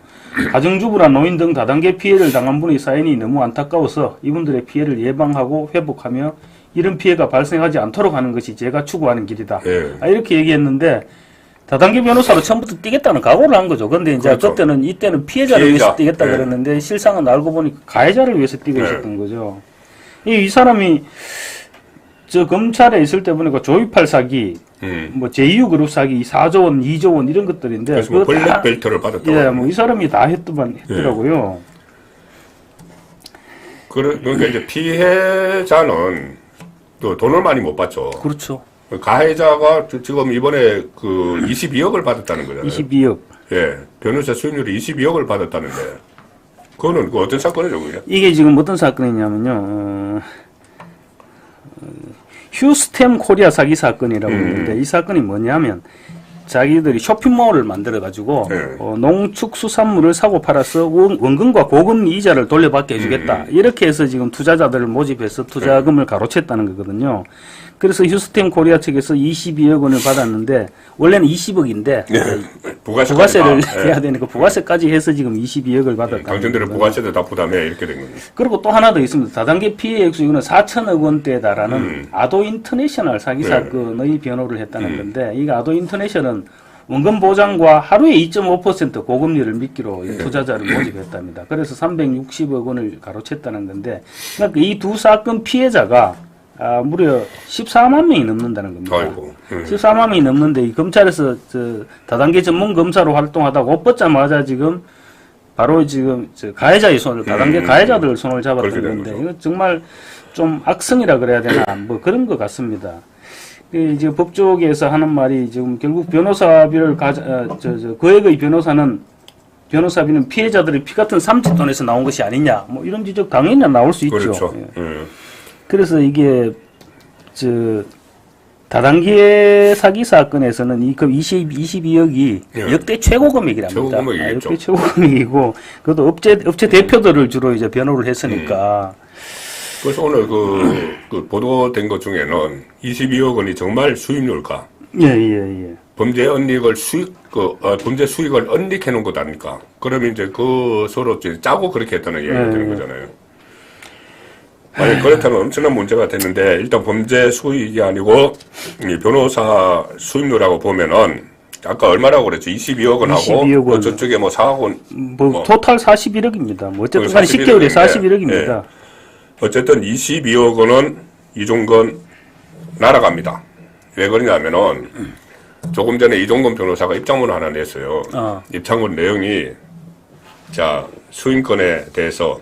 가정주부나 노인 등 다단계 피해를 당한 분의 사연이 너무 안타까워서 이분들의 피해를 예방하고 회복하며 이런 피해가 발생하지 않도록 하는 것이 제가 추구하는 길이다. 예. 이렇게 얘기했는데 다단계 변호사로 처음부터 뛰겠다는 각오를 한 거죠. 근데 이제 그렇죠. 이때는 피해자를 피해자. 위해서 뛰겠다 예. 그랬는데 실상은 알고 보니까 가해자를 위해서 뛰고 예. 있었던 거죠. 이 사람이 검찰에 있을 때 보니까 조이팔 사기, 뭐 제2그룹 사기, 4조 원, 2조 원 이런 것들인데 그래서 뭐 그거 다- 블랙벨트를 받았다고. 예, 뭐 이 사람이 다 했더라고요. 그러니까 이제 피해자는 또 돈을 많이 못 받죠. 그렇죠. 가해자가 지금 이번에 그 22억을 받았다는 거잖아요. 22억. 예, 변호사 수임료를 22억을 받았다는데, 그거는 그 어떤 사건이죠, 그게? 이게 지금 어떤 사건이냐면요. 휴스템 코리아 사기 사건이라고 있는데 이 사건이 뭐냐면 자기들이 쇼핑몰을 만들어가지고 네. 농축수산물을 사고 팔아서 원금과 고금 이자를 돌려받게 해주겠다. 이렇게 해서 지금 투자자들을 모집해서 투자금을 가로챘다는 거거든요. 그래서 휴스템 코리아 측에서 22억 원을 받았는데 원래는 20억인데 부가세를 해야 되니까 부가세까지 해서 지금 22억을 받았다. 당신들은 부가세도 다 부담해 이렇게 된 거죠. 그리고 또 하나 더 있습니다. 다단계 피해 액수 이거는 4천억 원대에 달하는 아도 인터내셔널 사기 사건의 변호를 했다는 건데 이 아도 인터내셔널은 원금 보장과 하루에 2.5% 고금리를 미끼로 투자자를 모집했답니다. 그래서 360억 원을 가로챘다는 건데 그러니까 이 두 사건 피해자가 무려 14만 명이 넘는다는 겁니다. 아이고. 14만 명이 넘는데 이 검찰에서 다단계 전문 검사로 활동하다가 옷 벗자마자 지금 바로 지금 가해자의 손을 다단계 가해자들 손을 잡았던 그렇게 된 건데 거죠. 이거 정말 좀 악성이라 그래야 되나 뭐 그런 것 같습니다. 이제 법조계에서 하는 말이 지금 결국 변호사비를 거액의 변호사비는 피해자들의 피 같은 삼짓돈에서 나온 것이 아니냐 뭐 이런 지적 당연히 나올 수 있죠. 그렇죠. 예. 그래서 이게 다단계 사기 사건에서는 이 금 22억이 예. 역대 최고 금액이랍니다. 최고금액이겠죠. 역대 최고 금액이고 그것도 업체 대표들을 주로 이제 변호를 했으니까 그래서 오늘 그 보도된 것 중에는 22억 원이 정말 수입료일까? 예. 범죄 언익을 범죄 수익을 언익해 놓은 것 아닙니까? 그러면 이제 그 서로 이제 짜고 그렇게 했다는 얘기가 되는 거잖아요. 만약 그렇다면 엄청난 문제가 됐는데 일단 범죄 수익이 아니고 이 변호사 수임료라고 보면은 아까 얼마라고 그랬죠? 22억 원하고 22억 원. 저쪽에 뭐 4억 원 토탈 41억입니다. 뭐 어쨌든 간에 10개월에 41억입니다. 어쨌든 22억 원은 이종건 날아갑니다. 왜 그러냐면은 조금 전에 이종건 변호사가 입장문을 하나 냈어요. 입장문 내용이 자 수임권에 대해서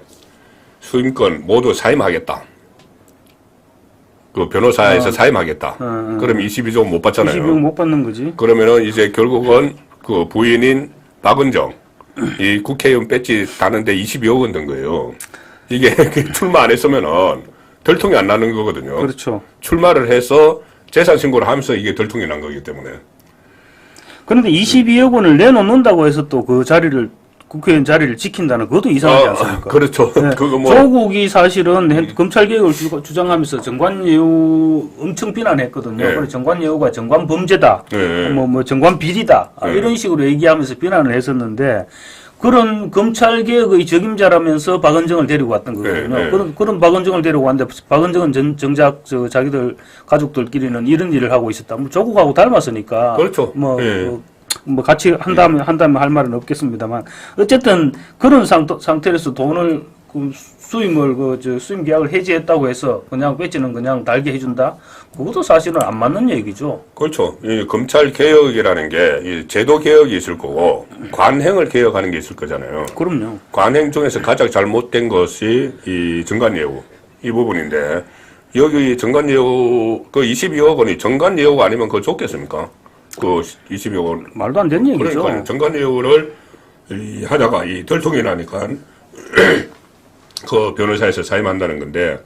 수임권 모두 사임하겠다. 그 변호사에서 사임하겠다. 그럼 22조 못 받잖아요. 22억 못 받는 거지. 그러면은 이제 결국은 그 부인인 박은정 이 국회의원 배지 다는데 22억 원 든 거예요. 이게 출마 안 했으면은 덜통이 안 나는 거거든요. 그렇죠. 출마를 해서 재산 신고를 하면서 이게 덜통이 난 거기 때문에. 그런데 22억 원을 내놓는다고 해서 또 그 자리를 국회의원 자리를 지킨다는 그것도 이상하지 않습니까? 그렇죠. 네. 그거 뭐 조국이 사실은 검찰 개혁을 주장하면서 정관예우 엄청 비난했거든요. 네. 그래서 정관예우가 정관범죄다, 네. 뭐 정관비리다 이런 식으로 얘기하면서 비난을 했었는데 그런 검찰 개혁의 적임자라면서 박은정을 데리고 왔던 거거든요. 네. 그런 박은정을 데리고 왔는데 박은정은 정작 자기들 가족들끼리는 이런 일을 하고 있었다. 뭐 조국하고 닮았으니까. 그렇죠. 뭐 네. 뭐 같이 한다면 할 말은 없겠습니다만 어쨌든 그런 상태에서 돈을 수임 계약을 해지했다고 해서 그냥 배지는 그냥 달게 해준다? 그것도 사실은 안 맞는 얘기죠. 그렇죠. 이 검찰 개혁이라는 게 이 제도 개혁이 있을 거고 관행을 개혁하는 게 있을 거잖아요. 그럼요. 관행 중에서 가장 잘못된 것이 이 정관예우 이 부분인데 여기 정관예우 그 22억 원이 정관예우가 아니면 그거 줬겠습니까? 그 22억 원 말도 안 되는 얘기죠. 그러니까 정관예우를 하다가 이 들통이 나니까 그 변호사에서 사임한다는 건데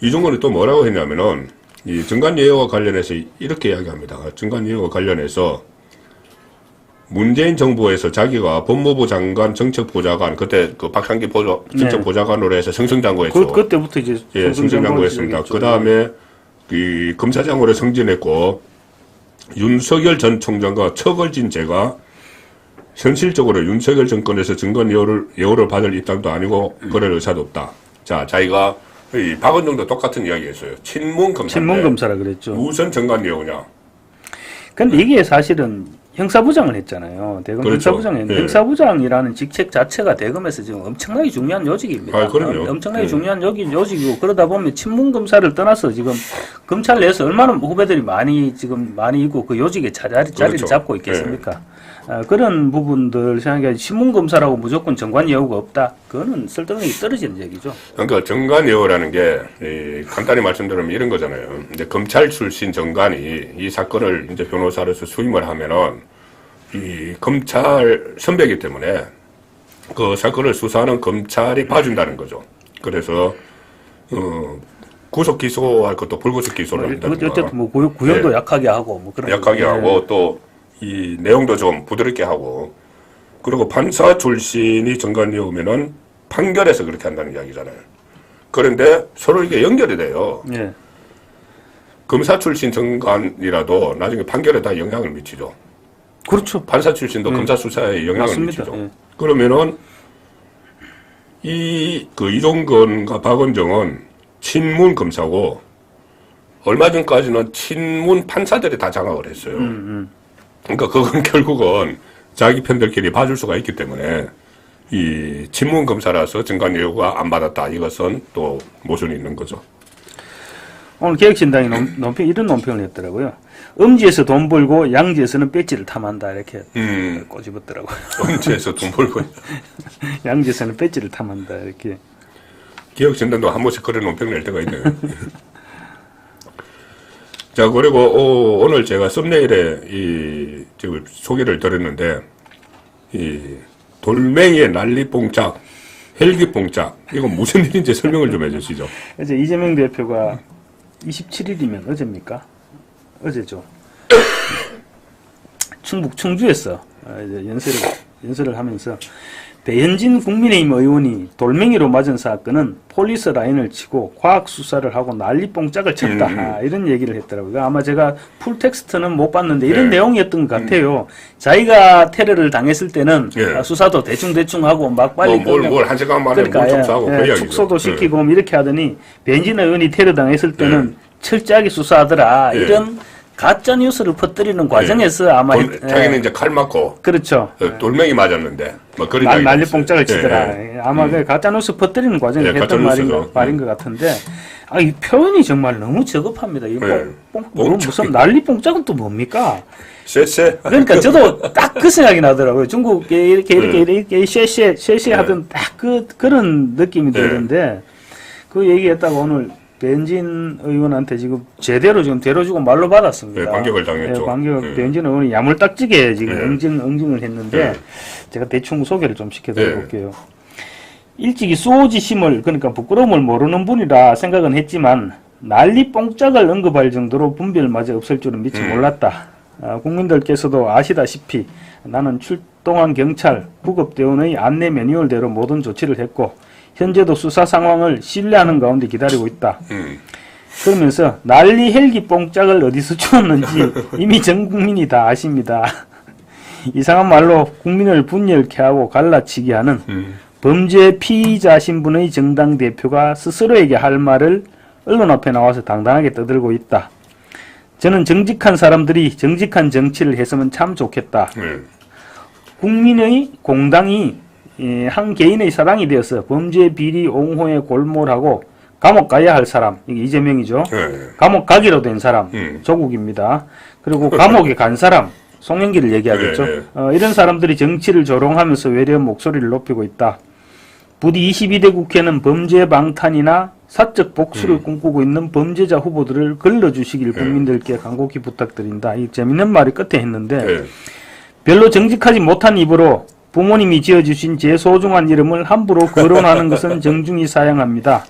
이종건이 또 뭐라고 했냐면은 이 정관예우와 관련해서 이렇게 이야기합니다. 정관예우와 관련해서 문재인 정부에서 자기가 법무부 장관 정책보좌관 그때 그 박상기 정책보좌관으로 해서 승승장구했죠. 그때부터 이제 예, 승승장구했습니다. 그 다음에 이 검사장으로 승진했고 윤석열 전 총장과 척을 진 제가 현실적으로 윤석열 정권에서 정관예우를 받을 입장도 아니고 그럴 의사도 없다. 자, 자기가 이 박원정도 똑같은 이야기했어요. 친문검사라 그랬죠. 무슨 정관예우냐. 근데 이게 사실은 형사부장을 했잖아요. 대검 그렇죠. 형사부장을 했는데 예. 형사부장이라는 직책 자체가 대검에서 지금 엄청나게 중요한 요직입니다. 그럼요. 엄청나게 중요한 요직이고 그러다 보면 친문검사를 떠나서 지금 검찰 내에서 얼마나 후배들이 많이 있고 그 요직에 자리를 그렇죠. 잡고 있겠습니까? 그런 부분들 생각해 친문검사라고 무조건 정관예우가 없다. 그거는 설득력이 떨어지는 얘기죠. 그러니까 정관예우라는 게 간단히 말씀드리면 이런 거잖아요. 근데 검찰 출신 정관이 이 사건을 이제 변호사로서 수임을 하면은 이 검찰 선배이기 때문에 그 사건을 수사하는 검찰이 봐준다는 거죠. 그래서 구속 기소할 것도 불구속 기소를 한다든가. 어쨌든 뭐 구형도 약하게 하고 뭐 그런 약하게 하고 또 이 내용도 좀 부드럽게 하고 그리고 판사 출신이 정관예우면은 판결에서 그렇게 한다는 이야기잖아요. 그런데 서로 이게 연결이 돼요. 예. 검사 출신 정관이라도 나중에 판결에 다 영향을 미치죠. 그렇죠. 판사 출신도 검사 수사에 영향을 맞습니다. 미치죠. 예. 그러면은 이종건과 박원정은 친문 검사고 얼마 전까지는 친문 판사들이 다 장악을 했어요. 그러니까 그건 결국은 자기 편들끼리 봐줄 수가 있기 때문에 이 친문 검사라서 정관예우가 안 받았다. 이것은 또 모순이 있는 거죠. 오늘 개혁신당이 이런 논평을 했더라고요. 음지에서 돈 벌고 양지에서는 배지를 탐한다 이렇게 꼬집었더라고요. 음지에서 돈 벌고 양지에서는 배지를 탐한다 이렇게. 개혁신당도 한 번씩 그런 논평을 낼 때가 있네요. 자, 그리고 오늘 제가 썸네일에 지금 소개를 드렸는데 이 돌멩이의 난리뽕짝, 헬기뽕짝 이건 무슨 일인지 설명을 좀 해주시죠. 이제 이재명 대표가 27일이면 어제입니까? 어제죠. 충북 충주에서 이제 연설을 하면서 배현진 국민의힘 의원이 돌멩이로 맞은 사건은 폴리스 라인을 치고 과학 수사를 하고 난리뽕짝을 쳤다. 이런 얘기를 했더라고요. 아마 제가 풀 텍스트는 못 봤는데 이런 내용이었던 것 같아요. 자기가 테러를 당했을 때는 수사도 대충 하고 막 빨리 뭘 한 시간 만에 뭘 접수하고 그 이야기죠. 축소도 시키고 이렇게 하더니 배현진 의원이 테러 당했을 때는 철저하게 수사하더라. 이런 가짜 뉴스를 퍼뜨리는 과정에서 아마 자기는 이제 칼 맞고 그렇죠. 돌멩이 맞았는데 뭐 그런 난리뽕짝을 치더라. 아마 그 가짜 뉴스 퍼뜨리는 과정에서 했던 말인 것 같은데 이 표현이 정말 너무 저급합니다. 이 무슨 난리뽕짝은 또 뭡니까? 쎄쎄. 그러니까 저도 딱 그 생각이 나더라고요. 중국에 이렇게 쎄쎄 하던 딱 그런 느낌이 들던데 그 얘기했다가 오늘 배현진 의원한테 지금 제대로 지금 대로주고 말로 받았습니다. 반격을 당했죠. 배현진 의원이 야물딱지게 지금 응징을 했는데 제가 대충 소개를 좀 시켜드려볼게요. 일찍이 수호지심을 그러니까 부끄러움을 모르는 분이라 생각은 했지만 난리 뽕짝을 언급할 정도로 분별마저 없을 줄은 미처 몰랐다. 국민들께서도 아시다시피 나는 출동한 경찰, 구급대원의 안내 매뉴얼대로 모든 조치를 했고 현재도 수사 상황을 신뢰하는 가운데 기다리고 있다. 그러면서 난리 헬기 뽕짝을 어디서 주었는지 이미 전 국민이 다 아십니다. 이상한 말로 국민을 분열케 하고 갈라치게 하는 범죄 피의자 신분의 정당 대표가 스스로에게 할 말을 언론 앞에 나와서 당당하게 떠들고 있다. 저는 정직한 사람들이 정직한 정치를 했으면 참 좋겠다. 국민의 공당이 한 개인의 사랑이 되어서 범죄 비리 옹호에 골몰하고 감옥 가야 할 사람, 이게 이재명이죠. 감옥 가기로 된 사람, 조국입니다. 그리고 감옥에 간 사람, 송영길을 얘기하겠죠. 이런 사람들이 정치를 조롱하면서 외려 목소리를 높이고 있다. 부디 22대 국회는 범죄 방탄이나 사적 복수를 꿈꾸고 있는 범죄자 후보들을 걸러주시길 국민들께 간곡히 부탁드린다. 이 재밌는 말이 끝에 했는데 별로 정직하지 못한 입으로 부모님이 지어주신 제 소중한 이름을 함부로 거론하는 것은 정중히 사양합니다.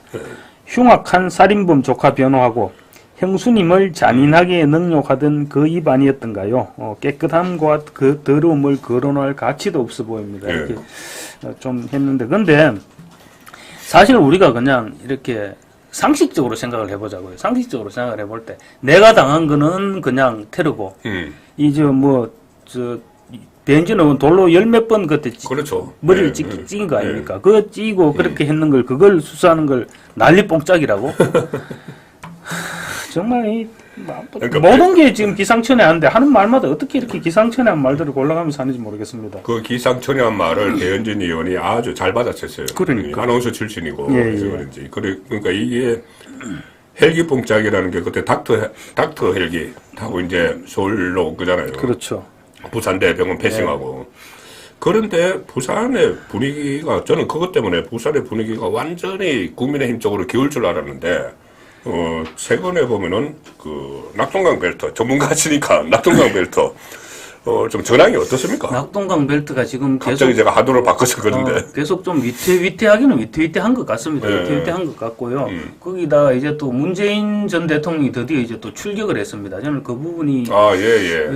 흉악한 살인범 조카 변호하고 형수님을 잔인하게 능욕하던 그 입 아니었던가요? 깨끗함과 그 더러움을 거론할 가치도 없어 보입니다. 이렇게 좀 했는데, 근데 사실 우리가 그냥 이렇게 상식적으로 생각을 해보자고요. 상식적으로 생각을 해볼 때 내가 당한 거는 그냥 테러고 이제 배현진은 돌로 열 몇 번 그때 그렇죠. 머리를 찍은 거 아닙니까? 그거 찌고 그렇게 했는 걸 그걸 수사하는 걸 난리 뽕짝이라고? 정말 그러니까 모든 게 지금 기상천외한데 하는 말마다 어떻게 이렇게 기상천외한 말들을 골라가면서 하는지 모르겠습니다. 그 기상천외한 말을 배현진 의원이 아주 잘 받아쳤어요. 그러니까. 아나운서 출신이고 예. 그래서 그런지. 그러니까 이게 헬기 뽕짝이라는 게 그때 닥터 헬기 타고 이제 서울로 온 거잖아요. 그렇죠. 부산대병원 패싱하고. 그런데 부산의 분위기가 저는 그것 때문에 부산의 분위기가 완전히 국민의힘 쪽으로 기울 줄 알았는데 최근에 보면은 그 낙동강 벨트 전문가시니까 낙동강 벨트 좀 전황이 어떻습니까? 낙동강 벨트가 지금 갑자기 제가 하도를 바꿔줬거든요. 계속 좀 위태위태하기는 위태위태한 것 같습니다. 네. 위태위태한 것 같고요. 거기다가 이제 또 문재인 전 대통령이 드디어 이제 또 출격을 했습니다. 저는 그 부분이 또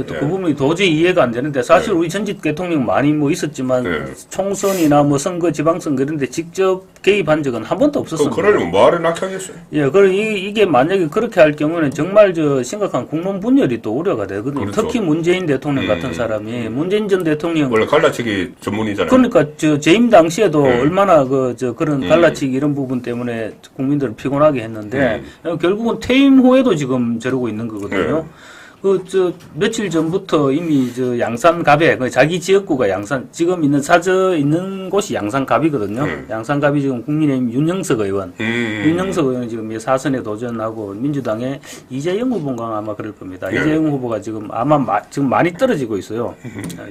그 부분이 도저히 이해가 안 되는데 사실 우리 전직 대통령 많이 뭐 있었지만 총선이나 뭐 선거, 지방선거 이런데 직접 개입한 적은 한 번도 없었습니다. 그러려면 뭐하러 낙하겠어요? 예, 이게 만약에 그렇게 할 경우는 정말 심각한 국론 분열이 또 우려가 되거든요. 그렇죠. 특히 문재인 대통령 같은 사람이 문재인 전 대통령 원래 갈라치기 전문이잖아요. 그러니까 재임 당시에도 얼마나 그런 갈라치기 이런 부분 때문에 국민들을 피곤하게 했는데 결국은 퇴임 후에도 지금 저러고 있는 거거든요. 며칠 전부터 이미 양산갑에 자기 지역구가 지금 사저 있는 곳이 양산갑이거든요. 양산갑이 지금 국민의힘 윤영석 의원, 윤영석 의원은 지금 사선에 도전하고 민주당의 이재영 후보가 아마 그럴 겁니다. 이재영 후보가 지금 지금 많이 떨어지고 있어요.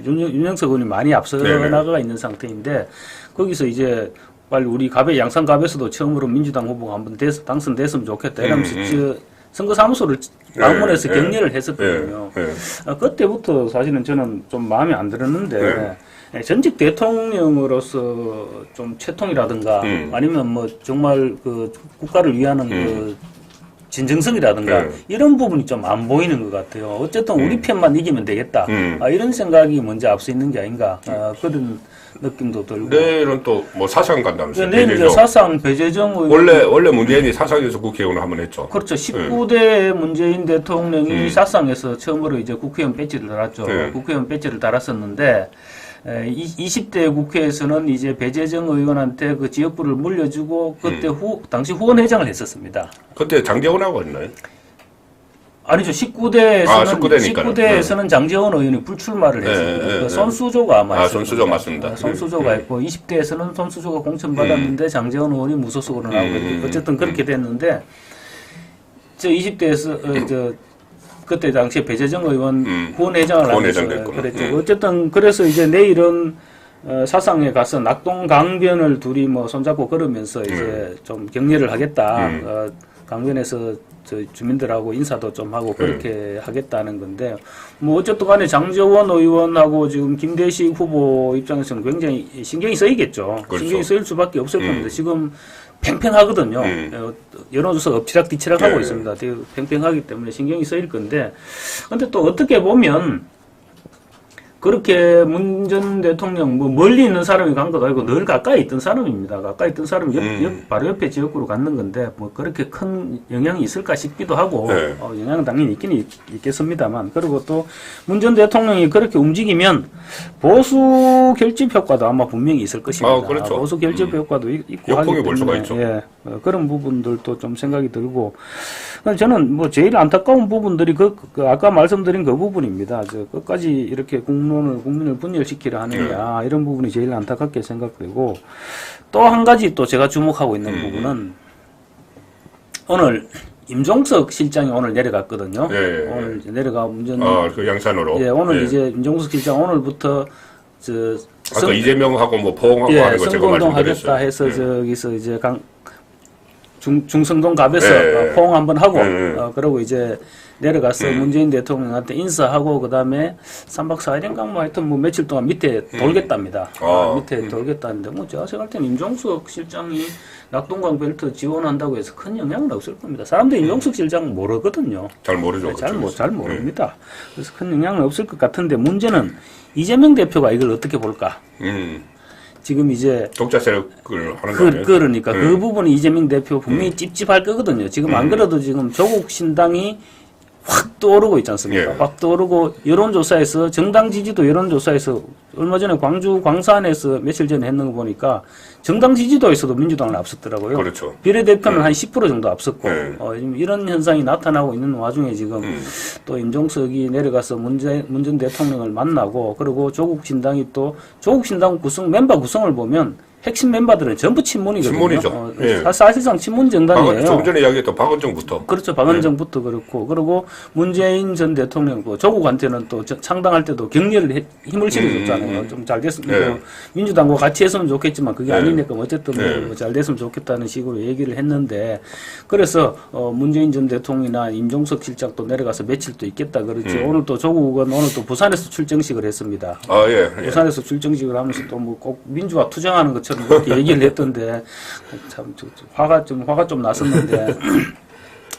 윤영석 의원이 많이 앞서 나가 있는 상태인데 거기서 이제 빨리 우리 양산갑에서도 처음으로 민주당 후보가 한번 당선됐으면 좋겠다. 이러면서 선거사무소를 방문해서 격려를 했었거든요. 그때부터 사실은 저는 좀 마음에 안 들었는데 전직 대통령으로서 좀 채통이라든가 아니면 뭐 정말 그 국가를 위하는 그 진정성이라든가 이런 부분이 좀 안 보이는 것 같아요. 어쨌든 우리 편만 이기면 되겠다. 이런 생각이 먼저 앞서 있는 게 아닌가 그런 느낌도 들고. 내일은 또 뭐 사상 간다면서요? 내일 이제 사상 배재정 의원 원래 문재인이 사상에서 국회의원을 한번 했죠. 그렇죠. 19대 문재인 대통령이 사상에서 처음으로 이제 국회의원 배지를 달았죠. 국회의원 배지를 달았었는데 20대 국회에서는 이제 배재정 의원한테 그 지역구를 물려주고 그때 당시 후원회장을 했었습니다. 그때 장제원하고 했나요? 아니죠. 19대에서는 장제원 의원이 불출마를 했습니다. 손수조가 아마 손수조 맞습니다. 손수조가 했고 20대에서는 손수조가 공천받았는데 장제원 의원이 무소속으로 나오고 있고 어쨌든 그렇게 됐는데 20대에서 그때 당시에 배재정 의원 후원회장을 하면서 그랬죠. 어쨌든 그래서 이제 내일은 사상에 가서 낙동강변을 둘이 뭐 손잡고 걸으면서 이제 좀 격려를 하겠다. 강변에서 주민들하고 인사도 좀 하고 그렇게 하겠다는 건데 뭐 어쨌든 간에 장제원 의원하고 지금 김대식 후보 입장에서는 굉장히 신경이 쓰이겠죠. 그렇죠. 신경이 쓰일 수밖에 없을 겁니다. 지금 팽팽하거든요. 여론조사가 엎치락뒤치락 하고 있습니다. 되게 팽팽하기 때문에 신경이 쓰일 건데 근데 또 어떻게 보면 그렇게 문 전 대통령 뭐 멀리 있는 사람이 간 것도 아니고 늘 가까이 있던 사람입니다. 가까이 있던 사람이 바로 옆에 지역구로 갔는 건데 뭐 그렇게 큰 영향이 있을까 싶기도 하고 네. 영향은 당연히 있긴 있겠습니다만 그리고 또 문 전 대통령이 그렇게 움직이면 보수 결집 효과도 아마 분명히 있을 것입니다. 그렇죠. 보수 결집 효과도 있고 역풍이 하기 볼 수가 때문에 있죠. 예, 그런 부분들도 좀 생각이 들고 저는 뭐 제일 안타까운 부분들이 아까 말씀드린 그 부분입니다. 끝까지 이렇게 국민을 분열시키려 하느냐 이런 부분이 제일 안타깝게 생각되고 또 한 가지 또 제가 주목하고 있는 부분은 오늘 임종석 실장이 오늘 내려갔거든요. 예. 오늘 이제 내려가 문전 그 양산으로. 예, 오늘 이제 임종석 실장 오늘부터 아까 이재명하고 뭐 포옹하고 하는 거 제가 선거운동 하겠다 말씀드렸어요. 해서 저기서 이제 중성동 갑에서 네. 포옹 한번 하고 그러고 이제 내려가서 문재인 대통령한테 인사하고 그다음에 3박 4일인가 뭐 하여튼 뭐 며칠 동안 밑에 돌겠답니다. 밑에 돌겠다는데 뭐 제가 생각할 때는 임종석 실장이 낙동강 벨트 지원한다고 해서 큰 영향은 없을 겁니다. 사람들이 임종석 실장 모르거든요. 잘 모르죠. 잘 모릅니다. 그래서 큰 영향은 없을 것 같은데 문제는 이재명 대표가 이걸 어떻게 볼까? 지금 이제 독자 세력을 하는 거 아니에요? 그러니까 그 부분이 이재명 대표 분명히 찝찝할 거거든요. 지금 안 그래도 지금 조국 신당이 확 떠오르고 있지 않습니까? 예. 확 떠오르고 여론조사에서 정당 지지도 여론조사에서 얼마 전에 광주 광산에서 며칠 전에 했는 거 보니까 정당 지지도에서도 민주당을 앞섰더라고요. 그렇죠. 비례대표는 한 10% 정도 앞섰고 네. 이런 현상이 나타나고 있는 와중에 지금 또 임종석이 내려가서 문 전 대통령을 만나고 그리고 조국 신당이 또 조국 신당 멤버 구성을 보면 핵심 멤버들은 전부 친문이거든요. 친문이죠. 예. 사실상 친문 정당이에요. 조금 전에 이야기했던 박원정부터. 그렇죠. 박원정부터 그렇고 그리고 문재인 전 대통령 또 조국한테는 또 창당할 때도 격려를 힘을 실어줬잖아요. 좀 잘 됐으면 민주당과 같이 했으면 좋겠지만 그게 아니니까 어쨌든 뭐 잘 됐으면 좋겠다는 식으로 얘기를 했는데 그래서 문재인 전 대통령이나 임종석 실장 또 내려가서 며칠 또 있겠다 그렇지. 오늘 또 조국은 오늘 또 부산에서 출정식을 했습니다. 예. 부산에서 출정식을 하면서 또 뭐 꼭 민주화 투쟁하는 것처럼 그렇게 얘기를 했던데 참 화가 좀 났었는데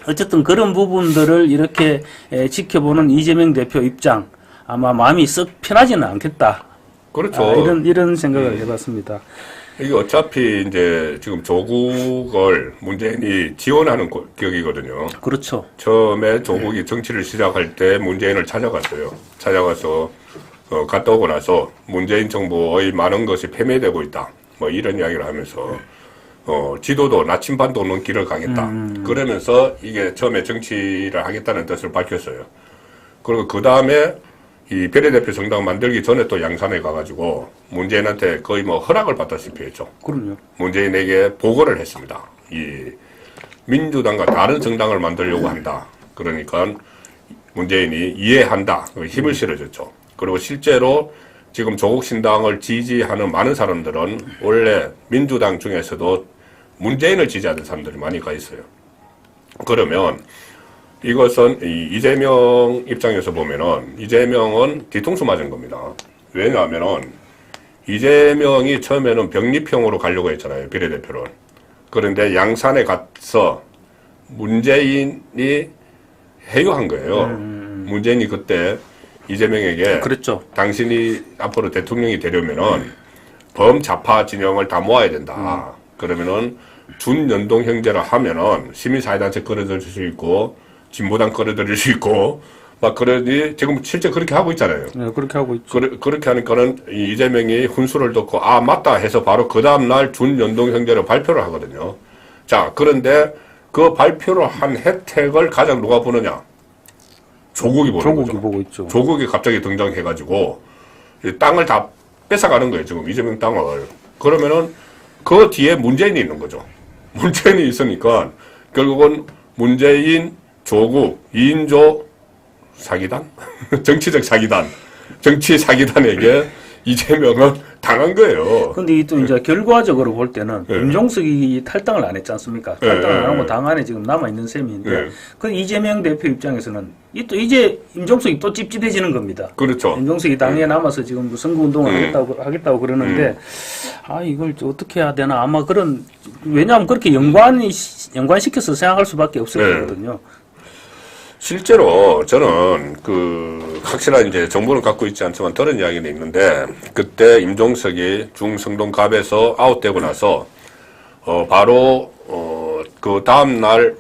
어쨌든 그런 부분들을 이렇게 지켜보는 이재명 대표 입장 아마 마음이 썩 편하지는 않겠다. 그렇죠. 이런 생각을 해봤습니다. 이게 어차피 이제 지금 조국을 문재인이 지원하는 격이거든요. 그렇죠. 처음에 조국이 정치를 시작할 때 문재인을 찾아갔어요. 찾아가서 갔다 오고 나서 문재인 정부의 많은 것이 패배되고 있다. 뭐 이런 이야기를 하면서 지도도 나침반도 없는 길을 가겠다. 그러면서 이게 처음에 정치를 하겠다는 뜻을 밝혔어요. 그리고 그 다음에 이 비례대표 정당 만들기 전에 또 양산에 가가지고 문재인한테 거의 뭐 허락을 받다시피 했죠. 그럼요. 문재인에게 보고를 했습니다. 이 민주당과 다른 정당을 만들려고 한다. 그러니까 문재인이 이해한다. 힘을 실어줬죠. 그리고 실제로 지금 조국 신당을 지지하는 많은 사람들은 원래 민주당 중에서도 문재인을 지지하는 사람들이 많이 가 있어요. 그러면 이것은 이재명 입장에서 보면은 이재명은 뒤통수 맞은 겁니다. 왜냐하면은 이재명이 처음에는 병립형으로 가려고 했잖아요. 비례대표를. 그런데 양산에 가서 문재인이 해요한 거예요. 문재인이 그때 이재명에게 그랬죠. 당신이 앞으로 대통령이 되려면은 범좌파 진영을 다 모아야 된다. 그러면은 준연동 형제를 하면은 시민사회단체 끌어들일 수 있고 진보당 끌어들일 수 있고 막 그러니 지금 실제 그렇게 하고 있잖아요. 네, 그렇게 하고 있죠. 그렇게 하니까는 이재명이 훈수를 듣고 맞다 해서 바로 그 다음날 준연동 형제를 발표를 하거든요. 자, 그런데 그 발표를 한 혜택을 가장 누가 보느냐? 조국이 보는 거죠. 보고 있죠. 조국이 갑자기 등장해가지고 이 땅을 다 뺏어가는 거예요. 지금 이재명 땅을. 그러면은 그 뒤에 문재인이 있는 거죠. 문재인이 있으니까 결국은 문재인, 조국, 2인조 사기단? 정치적 사기단. 정치 사기단에게 이재명은 당한 거예요. 근데 이 또 이제 결과적으로 볼 때는 임종석이 탈당을 안 했지 않습니까? 탈당을 안 하고 당 안에 지금 남아있는 셈인데 그 이재명 대표 입장에서는 이제 임종석이 또 찝찝해지는 겁니다. 그렇죠. 임종석이 당에 남아서 지금 선거운동을 하겠다고 그러는데 이걸 어떻게 해야 되나 아마 왜냐하면 그렇게 연관시켜서 생각할 수밖에 없을 거거든요. 실제로 저는 확실한 이제 정보는 갖고 있지 않지만 들은 이야기는 있는데, 그때 임종석이 중성동갑에서 아웃되고 나서 바로 그 다음날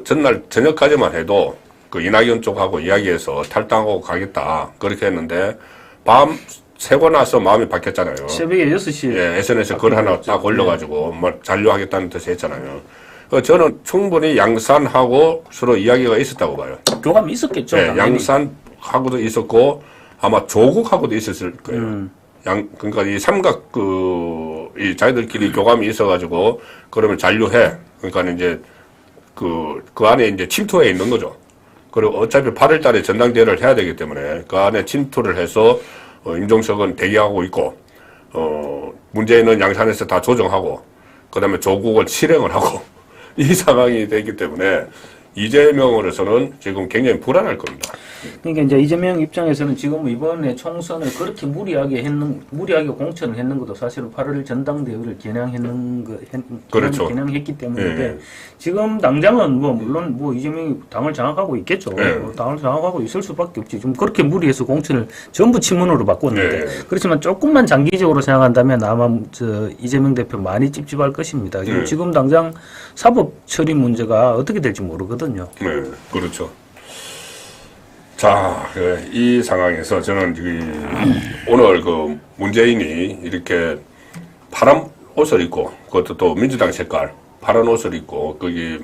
전날 저녁까지만 해도 이낙연 쪽하고 이야기해서 탈당하고 가겠다 그렇게 했는데, 밤 새고 나서 마음이 바뀌었잖아요. 새벽에 6시에. 예, SNS에 글 하나 딱 올려가지고 잔류하겠다는 뜻을 했잖아요. 저는 충분히 양산하고 서로 이야기가 있었다고 봐요. 교감이 있었겠죠. 예, 양산하고도 있었고 아마 조국하고도 있었을 거예요. 그러니까 이 삼각 이 자기들끼리 교감이 있어가지고 그러면 잔류해. 그러니까 이제 그 안에 이제 침투해 있는 거죠. 그리고 어차피 8월 달에 전당대회를 해야 되기 때문에 그 안에 침투를 해서 임종석은 대기하고 있고, 문재인은 양산에서 다 조정하고, 그 다음에 조국을 실행을 하고, 이 상황이 되기 때문에 이재명으로서는 지금 굉장히 불안할 겁니다. 그러니까 이제 이재명 입장에서는 지금 이번에 총선을 그렇게 무리하게 공천을 했는 것도 사실은 8월 전당대회를 그렇죠. 겨냥했기 때문인데, 지금 당장은 물론 이재명이 당을 장악하고 있겠죠. 당을 장악하고 있을 수밖에 없지. 좀 그렇게 무리해서 공천을 전부 친문으로 바꿨는데, 그렇지만 조금만 장기적으로 생각한다면 아마 이재명 대표 많이 찝찝할 것입니다. 지금 당장 사법 처리 문제가 어떻게 될지 모르거든요. 네, 그렇죠. 자, 이 상황에서 저는 오늘 문재인이 이렇게 파란 옷을 입고, 그것도 또 민주당 색깔, 파란 옷을 입고, 거기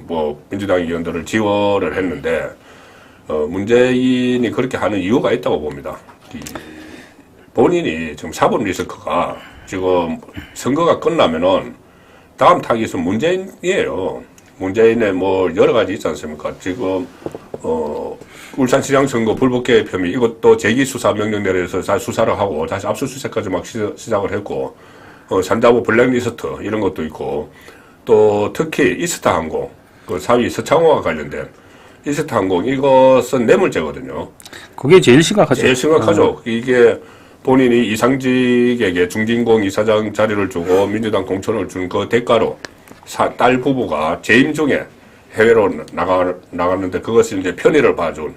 민주당 의원들을 지원을 했는데, 문재인이 그렇게 하는 이유가 있다고 봅니다. 본인이 지금 사법 리스크가 지금 선거가 끝나면은 다음 타깃은 문재인이에요. 문재인의 여러 가지 있지 않습니까? 지금, 울산시장 선거 불법개입 혐의, 이것도 재기수사 명령 내려서 다시 수사를 하고, 다시 압수수색까지 막 시작을 했고, 산자부 블랙리스트, 이런 것도 있고, 또 특히 이스타항공, 사위 서창호와 관련된 이스타항공, 이것은 뇌물죄거든요. 그게 제일 심각하죠. 제일 심각하죠. 이게 본인이 이상직에게 중진공 이사장 자리를 주고 민주당 공천을 준 그 대가로 딸 부부가 재임 중에 해외로 나갔는데 그것을 이제 편의를 봐준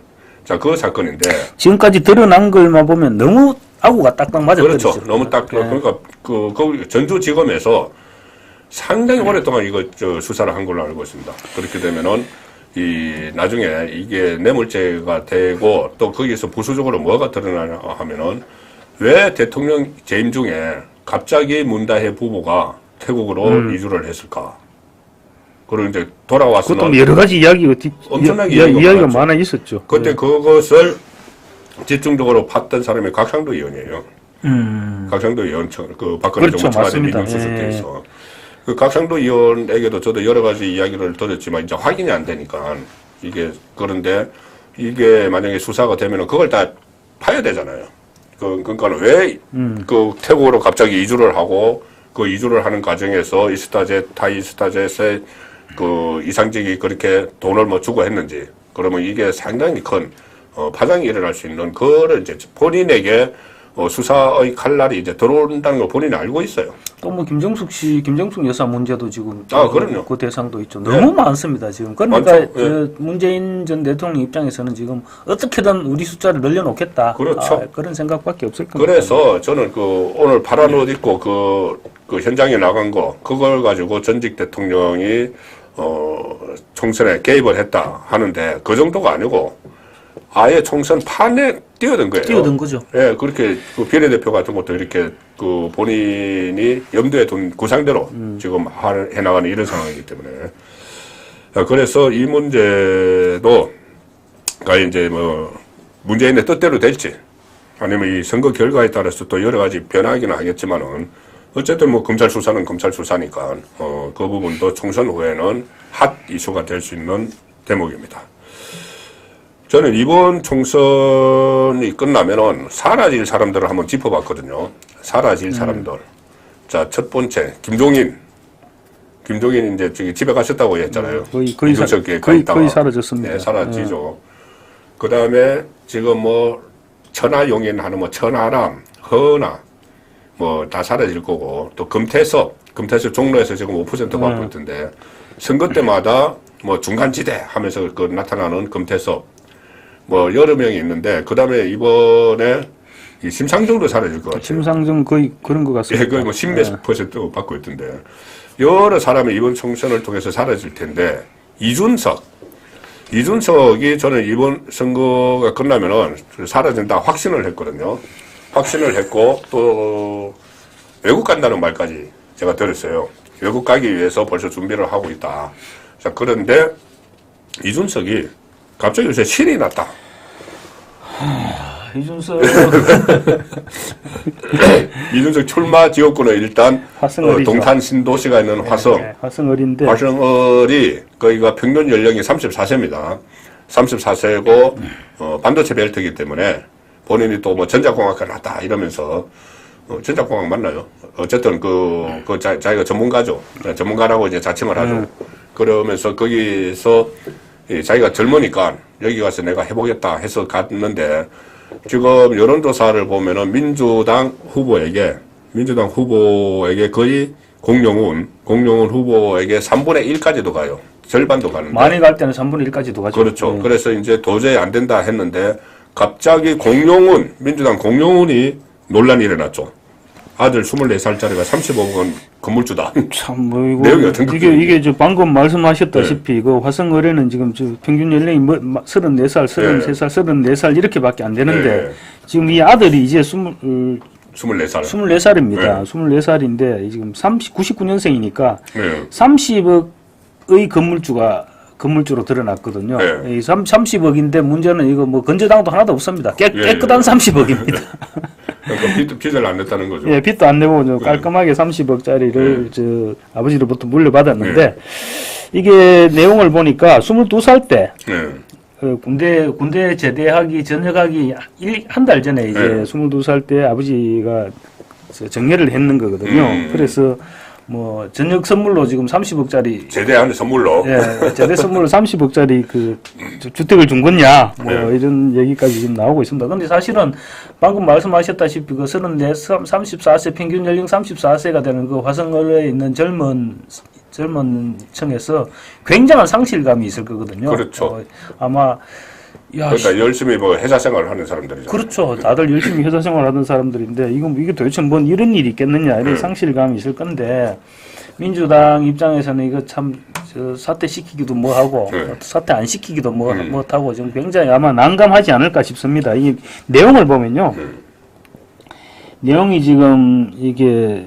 그 사건인데, 지금까지 드러난 걸만 보면 너무 아구가 딱딱 맞아버렸죠. 그렇죠. 너무 딱 그러니까 전주지검에서 상당히 오랫동안 이거 수사를 한 걸로 알고 있습니다. 그렇게 되면은 나중에 이게 뇌물죄가 되고, 또 거기서 부수적으로 뭐가 드러나냐 하면은, 왜 대통령 재임 중에 갑자기 문다혜 부부가 태국으로 이주를 했을까? 그리고 이제 돌아와서는 그것도 여러 가지 이야기가 엄청나게 이야기가 많아 있었죠. 그때 그것을 집중적으로 팠던 사람이 각상도 의원이에요. 각상도 의원, 박근혜 그렇죠, 정부 청와대 맞습니다. 민정수석대에서. 각상도 의원에게도 저도 여러 가지 이야기를 들었지만 이제 확인이 안 되니까 그런데 이게 만약에 수사가 되면은 그걸 다 파야 되잖아요. 그러니까 왜 태국으로 갑자기 이주를 하고, 이주를 하는 과정에서 타이스타젯의 이상직이 그렇게 돈을 주고 했는지, 그러면 이게 상당히 큰 파장이 일어날 수 있는, 그거를 이제 본인에게 수사의 칼날이 이제 들어온다는 걸 본인이 알고 있어요. 또 김정숙 여사 문제도 지금 그럼요. 그 대상도 있죠. 너무 많습니다 지금. 그러니까 많죠. 문재인 전 대통령 입장에서는 지금 어떻게든 우리 숫자를 늘려놓겠다. 그렇죠. 그런 생각밖에 없을 겁니다. 그래서 저는 오늘 파란 옷 입고 그 현장에 나간 거, 그걸 가지고 전직 대통령이 총선에 개입을 했다 하는데, 그 정도가 아니고 아예 총선 판에 뛰어든 거예요. 뛰어든 거죠. 예, 그렇게 비례대표 같은 것도 이렇게 본인이 염두에 둔 구상대로 지금 해나가는 이런 상황이기 때문에. 그래서 이 문제도 이제 문재인의 뜻대로 될지, 아니면 이 선거 결과에 따라서 또 여러 가지 변하기는 하겠지만은, 어쨌든 검찰 수사는 검찰 수사니까, 그 부분도 총선 후에는 핫 이슈가 될 수 있는 대목입니다. 저는 이번 총선이 끝나면은 사라질 사람들을 한번 짚어봤거든요. 사라질 사람들. 자, 첫 번째, 김종인 이제 집에 가셨다고 했잖아요. 거의 사라졌습니다. 네, 사라지죠. 그 다음에 지금 천하용인 하는 천하람, 허나, 다 사라질 거고, 또 금태섭 종로에서 지금 5% 받고 있던데, 선거 때마다 중간지대 하면서 나타나는 금태섭, 뭐 여러 명이 있는데 그 다음에 이번에 이 심상정도 사라질 것 같아요. 심상정 거의 그런 것 같습니다. 예, 거의 뭐 10몇 % 받고 있던데 여러 사람이 이번 총선을 통해서 사라질 텐데 이준석이 저는 이번 선거가 끝나면은 사라진다 확신을 했거든요. 확신을 했고 또 외국 간다는 말까지 제가 들었어요. 외국 가기 위해서 벌써 준비를 하고 있다. 자, 그런데 이준석이 갑자기 요새 신이 났다. 이준석 출마 지역구는 일단 동탄 신도시가 있는 화성. 네, 화성을인데 화성을이 거기가 평균 연령이 34세입니다. 34세고 반도체 벨트이기 때문에 본인이 또 뭐 전자공학과 났다 이러면서 전자공학 맞나요? 어쨌든 자기가 전문가죠. 전문가라고 이제 자칭을 하죠. 그러면서 거기서 자기가 젊으니까 여기 가서 내가 해보겠다 해서 갔는데 지금 여론조사를 보면은 민주당 후보에게 거의 공용훈 후보에게 3분의 1까지도 가요. 절반도 가는데. 많이 갈 때는 3분의 1까지도 가죠. 그렇죠. 그래서 이제 도저히 안 된다 했는데 갑자기 민주당 공용훈이 논란이 일어났죠. 아들 24살짜리가 30억 원 건물주다. 참, 뭐, 이거. 내용이 어떤 이게 저 방금 말씀하셨다시피, 그 화성의뢰는 지금 저 평균 연령이 34살, 33살, 34살 이렇게밖에 안 되는데, 지금 이 아들이 이제 24살. 24살입니다. 24살인데, 지금 99년생이니까, 30억의 건물주로 드러났거든요. 이 30억인데 문제는 이거 뭐 건재당도 하나도 없습니다. 깨끗한 30억입니다. 그러니까 빚을 안 냈다는 거죠. 예, 빚도 안 내고 깔끔하게 30억짜리를 저 아버지로부터 물려받았는데 이게 내용을 보니까 22살 때 군대 제대하기 전역하기 한 달 전에 이제 22살 때 아버지가 정례를 했는 거거든요. 그래서 뭐 전역 선물로 지금 30억짜리 제대하는 선물로 제대 선물로 30억짜리 그 주택을 준 거냐 뭐 이런 얘기까지 지금 나오고 있습니다. 근데 사실은 방금 말씀하셨다시피 그 34세 평균 연령 34세가 되는 그 화성을에 있는 젊은 층에서 굉장한 상실감이 있을 거거든요. 그렇죠. 아마 그러니까 열심히 뭐 회사 생활을 하는 사람들이죠. 그렇죠. 다들 열심히 회사 생활을 하는 사람들인데 이게 도대체 뭔 이런 일이 있겠느냐 이런 상실감이 있을 건데 민주당 입장에서는 이거 참 사퇴 시키기도 뭐하고 사퇴 안 시키기도 못하고 지금 굉장히 아마 난감하지 않을까 싶습니다. 이 내용을 보면요. 내용이 지금 이게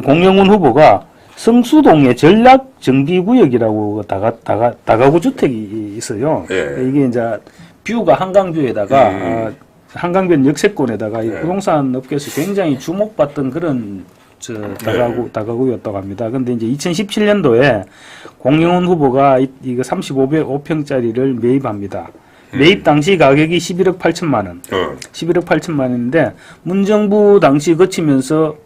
공영훈 후보가 성수동에 전략정비구역이라고 다가구 주택이 있어요. 이게 이제 뷰가 한강뷰에다가 한강변 역세권에다가 이 부동산 업계에서 굉장히 주목받던 그런 다가구였다고 합니다. 근데 이제 2017년도에 공영훈 후보가 이거 35평짜리를 매입합니다. 매입 당시 가격이 11억 8천만 원. 11억 8천만 원인데 문정부 당시 거치면서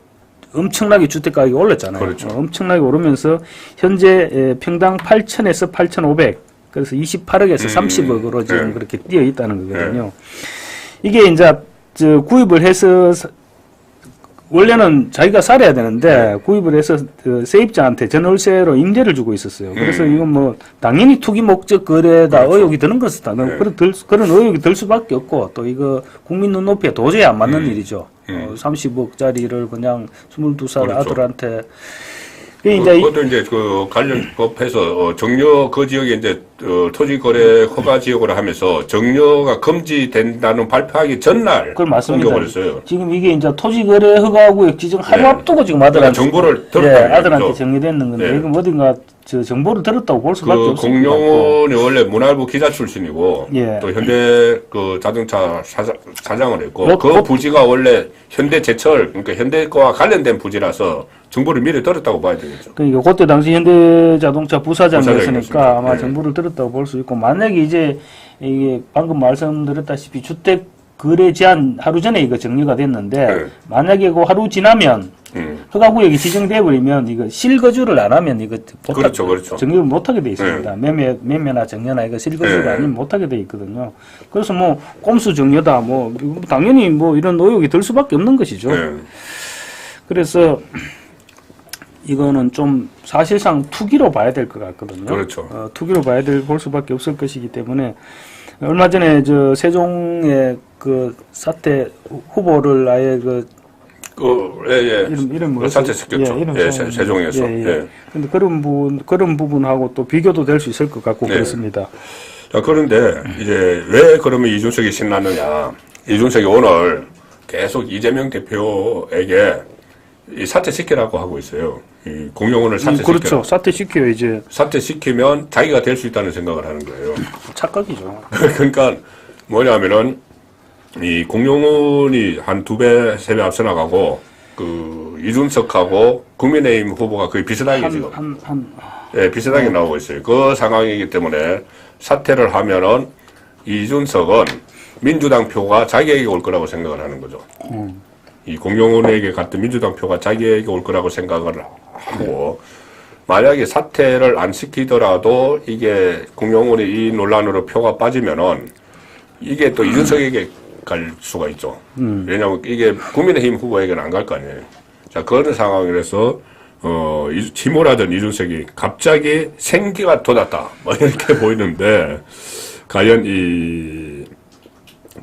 엄청나게 주택 가격이 올랐잖아요. 그렇죠. 엄청나게 오르면서 현재 평당 8천에서 8,500 그래서 28억에서 30억으로 지금 그렇게 뛰어 있다는 거거든요. 이게 이제 구입을 해서 원래는 자기가 살아야 되는데 구입을 해서 세입자한테 전월세로 임대를 주고 있었어요. 그래서 이건 뭐 당연히 투기 목적 거래다 의혹이 드는 것이다. 그런 의혹이 들 수밖에 없고 또 이거 국민 눈높이에 도저히 안 맞는 일이죠. 30억짜리를 그냥 22살 아들한테 그것도 이제 그 관련법에서 정려 그 지역에 이제 토지 거래 허가 지역으로 하면서 정려가 금지된다는 발표하기 전날 그걸 맞습니다. 옮겨버렸어요. 지금 이게 이제 토지 거래 허가 구역 지정 하루 앞두고 지금 아들한테 정보를 들었다는 아들한테 정리됐는 건데 이건 어딘가 정보를 들었다고 볼 수밖에 없습니다. 공용훈이 원래 문화일보 기자 출신이고 또 현대 그 자동차 사장을 했고 그 부지가 원래 현대제철 그러니까 현대과 관련된 부지라서 정보를 미리 들었다고 봐야 되겠죠. 그러니까 그때 당시 현대자동차 부사장이었으니까 아마 정보를 들었다고 볼 수 있고 만약에 이제 이게 방금 말씀드렸다시피 주택 거래 제한 하루 전에 이거 정리가 됐는데 만약에 그 하루 지나면 허가구역이 지정돼 버리면 이거 실거주를 안 하면 이거 그렇죠. 정리를 못하게 돼 있습니다. 매매나 정려나 이거 실거주가 아니면 못하게 돼 있거든요. 그래서 뭐 꼼수 정려다 뭐 당연히 뭐 이런 의혹이 들 수밖에 없는 것이죠. 그래서 이거는 좀 사실상 투기로 봐야 될 것 같거든요. 그렇죠. 투기로 볼 수밖에 없을 것이기 때문에 얼마 전에 저 세종의 그 사퇴 후보를 아예 이름 뭐였어요? 사퇴시켰죠. 세종에서. 근데 그런 부분하고 또 비교도 될 수 있을 것 같고 그렇습니다. 자, 그런데 이제 왜 그러면 이준석이 신났느냐? 이준석이 오늘 계속 이재명 대표에게 이 사퇴시키라고 하고 있어요. 이 공용원을 사퇴시키라. 그렇죠. 사퇴시켜요, 이제. 사퇴시키면 자기가 될 수 있다는 생각을 하는 거예요. 착각이죠. 그러니까 뭐냐면은 이 공용원이 한 2배, 3배 앞서 나가고 그 이준석하고 국민의힘 후보가 거의 비슷하게 지금 비슷하게 나오고 있어요. 그 상황이기 때문에 사퇴를 하면은 이준석은 민주당 표가 자기에게 올 거라고 생각을 하는 거죠. 이 공용원에게 갔던 민주당 표가 자기에게 올 거라고 생각을 하고 만약에 사퇴를 안 시키더라도 이게 공용원이 이 논란으로 표가 빠지면은 이게 또 이준석에게 갈 수가 있죠. 왜냐하면 이게 국민의힘 후보에게는 안 갈 거 아니에요. 자, 그런 상황이라서 침몰하던 이준석이 갑자기 생기가 돋았다. 뭐 이렇게 보이는데 과연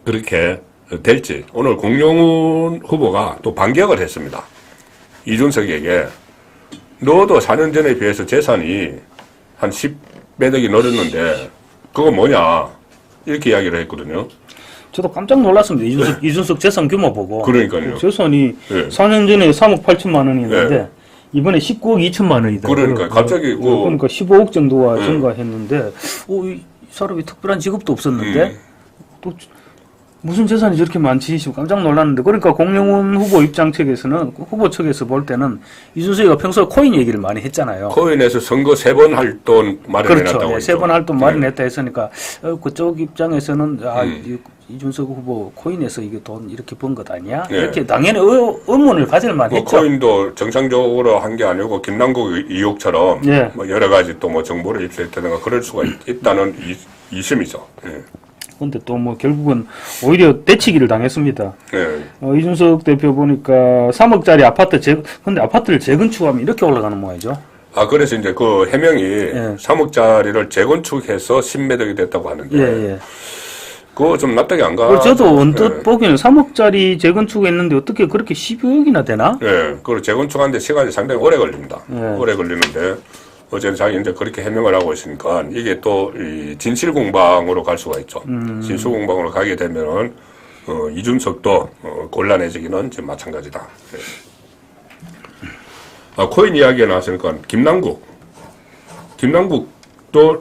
그렇게 될지. 오늘 공용훈 후보가 또 반격을 했습니다. 이준석에게 너도 4년 전에 비해서 재산이 한 10배덕이 늘었는데 그거 뭐냐 이렇게 이야기를 했거든요. 저도 깜짝 놀랐습니다. 이준석 재산 규모 보고. 그러니까요. 재산이 4년 전에 3억 8천만 원이었는데 이번에 19억 2천만 원이다. 그러니까 갑자기 그러니까 15억 정도가 증가했는데 이 사람이 특별한 직업도 없었는데 또 무슨 재산이 저렇게 많지 싶어 깜짝 놀랐는데 그러니까 공용훈 후보 입장 측에서는 후보 측에서 볼 때는 이준석이가 평소에 코인 얘기를 많이 했잖아요. 코인에서 선거 3번 할 돈 마련해놨다고 그렇죠. 3번 할 돈 마련했다 했으니까 그쪽 입장에서는 이준석 후보 코인에서 이게 돈 이렇게 번 것 아니야? 이렇게 당연히 의문을 가질 만했죠. 코인도 정상적으로 한 게 아니고 김남국 의혹처럼 뭐 여러 가지 또 뭐 정보를 입수했다든가 그럴 수가 있다는 이심이죠. 근데 또 뭐 결국은 오히려 대치기를 당했습니다. 이준석 대표 보니까 3억짜리 아파트 근데 아파트를 재건축하면 이렇게 올라가는 모양이죠. 그래서 이제 그 해명이 3억짜리를 재건축해서 10매덕이 됐다고 하는데 그거 좀 납득이 안 가. 저도 언뜻 보기에는 3억짜리 재건축했는데 어떻게 그렇게 10억이나 되나? 그걸 재건축하는데 시간이 상당히 오래 걸립니다. 오래 걸리는데 어제는 자기 이제 그렇게 해명을 하고 있으니까 이게 또 이 진실 공방으로 갈 수가 있죠. 진실 공방으로 가게 되면은 이준석도 곤란해지기는 지금 마찬가지다. 코인 이야기가 나왔으니까 김남국도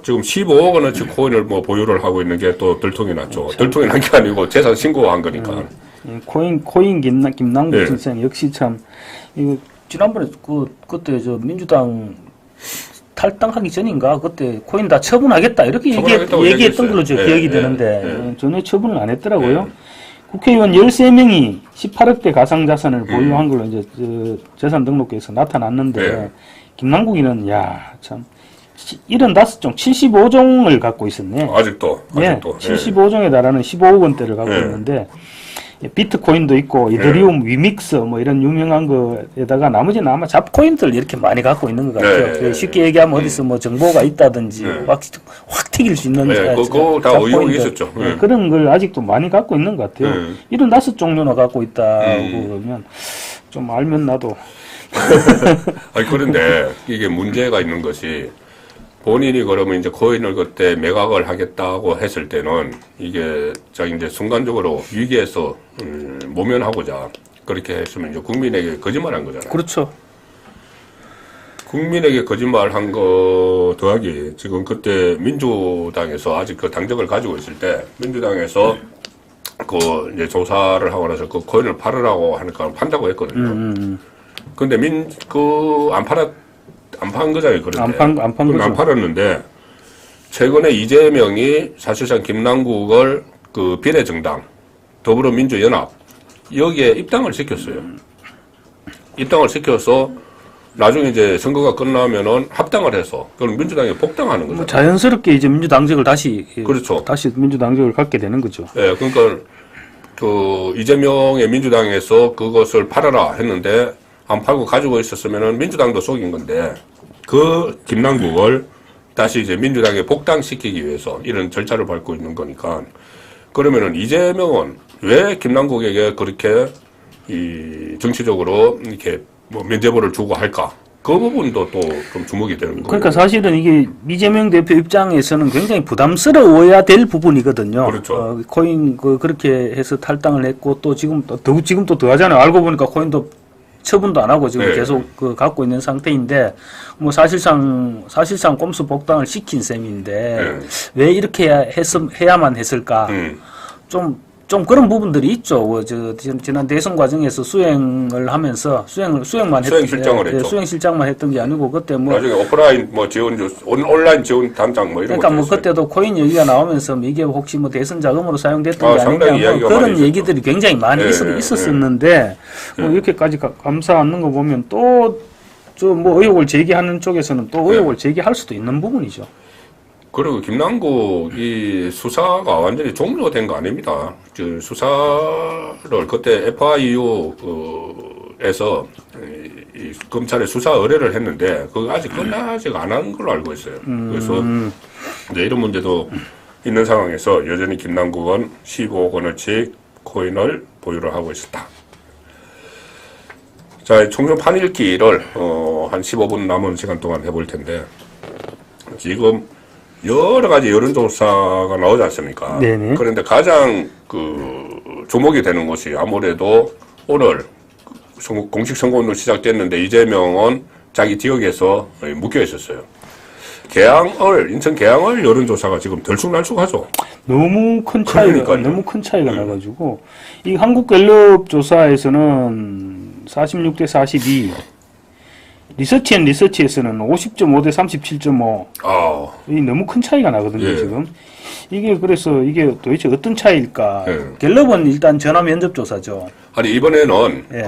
지금 15억 원어치 코인을 뭐 보유를 하고 있는 게 또 들통이 났죠. 들통이 난 게 아니고 재산 신고한 거니까. 코인 김남국 선생 역시 참 이거 지난번에 그때 저 민주당 탈당하기 전인가 그때 코인 다 처분하겠다 이렇게 얘기했던 걸로 저 기억이 되는데 전혀 처분을 안 했더라고요. 국회의원 13명이 18억대 가상자산을 보유한 걸로 이제 재산 등록에서 나타났는데 김남국이는 참 75종 75종을 갖고 있었네. 아직도. 75종에 달하는 15억 원대를 갖고 있는데 비트코인도 있고 이더리움, 위믹스 뭐 이런 유명한 거에다가 나머지는 아마 잡코인들 이렇게 많이 갖고 있는 것 같아요. 쉽게 얘기하면 어디서 뭐 정보가 있다든지 확 튀길 수 있는 그거 다 의혹이 있었죠. 그런 걸 아직도 많이 갖고 있는 것 같아요. 75종류나 갖고 있다고 그러면 좀 알면 나도. 그런데 이게 문제가 있는 것이 본인이 그러면 이제 코인을 그때 매각을 하겠다고 했을 때는 이게 자기 이제 순간적으로 위기에서 모면하고자 그렇게 했으면 이제 국민에게 거짓말한 거잖아요. 그렇죠. 국민에게 거짓말한 거 더하기 지금 그때 민주당에서 아직 그 당적을 가지고 있을 때 민주당에서 그 이제 조사를 하고 나서 그 코인을 팔으라고 하니까 판다고 했거든요. 근데 안 판 거잖아요, 그런데. 안 판 거죠. 안 팔았는데, 최근에 이재명이 사실상 김남국을 그 비례정당, 더불어민주연합, 여기에 입당을 시켰어요. 입당을 시켜서, 나중에 이제 선거가 끝나면은 합당을 해서, 그럼 민주당에 복당하는 거죠. 자연스럽게 이제 민주당적을 다시 민주당적을 갖게 되는 거죠. 그러니까, 이재명의 민주당에서 그것을 팔아라 했는데, 안 팔고 가지고 있었으면은 민주당도 속인 건데, 그 김남국을 다시 이제 민주당에 복당시키기 위해서 이런 절차를 밟고 있는 거니까 그러면은 이재명은 왜 김남국에게 그렇게 이 정치적으로 이렇게 뭐 면죄부를 주고 할까? 그 부분도 또 좀 주목이 되는 거예요. 그러니까 사실은 이게 이재명 대표 입장에서는 굉장히 부담스러워야 될 부분이거든요. 그렇죠. 코인 그렇게 해서 탈당을 했고 또 지금 또 더하잖아요. 알고 보니까 코인도 처분도 안 하고 지금 네. 계속 갖고 있는 상태인데 뭐 사실상 꼼수 복당을 시킨 셈인데 네. 왜 이렇게 해야만 했을까? 좀 그런 부분들이 있죠. 지난 대선 과정에서 수행을 하면서 수행 실장을 했죠. 수행 실장만 했던 게 아니고 그때 뭐 나중에 오프라인 뭐 지원 온라인 지원 담당 뭐 이런 그러니까 것도 뭐 있어요. 그때도 코인 얘기가 나오면서 이게 혹시 뭐 대선 자금으로 사용됐던 게 상당히 아니냐 이야기가 뭐 많이 그런 얘기들이 굉장히 많이 있었었는데 뭐 이렇게까지 감사 않는 거 보면 또 뭐 의혹을 제기하는 쪽에서는 또 의혹을 제기할 수도 있는 부분이죠. 그리고 김남국 이 수사가 완전히 종료된 거 아닙니다. 수사를 그때 FIU에서 이 검찰에 수사 의뢰를 했는데 그거 아직 끝나지 않은 걸로 알고 있어요. 그래서 이제 이런 문제도 있는 상황에서 여전히 김남국은 15억 원어치 코인을 보유를 하고 있었다. 자, 총선 판읽기를 한 15분 남은 시간 동안 해볼 텐데 지금 여러 가지 여론조사가 나오지 않습니까? 네네. 그런데 가장 주목이 되는 것이 아무래도 오늘 공식 선거운동 시작됐는데 이재명은 자기 지역에서 묶여 있었어요. 인천 계양을 여론조사가 지금 들쑥날쑥하죠. 너무 큰 차이가 네. 나가지고 이 한국갤럽 조사에서는 46대 42, 리서치에서는 50.5 대 37.5. 이 너무 큰 차이가 나거든요, 예. 지금. 이게 그래서 이게 도대체 어떤 차이일까? 예. 갤럽은 일단 전화 면접 조사죠. 아니 이번에는 예.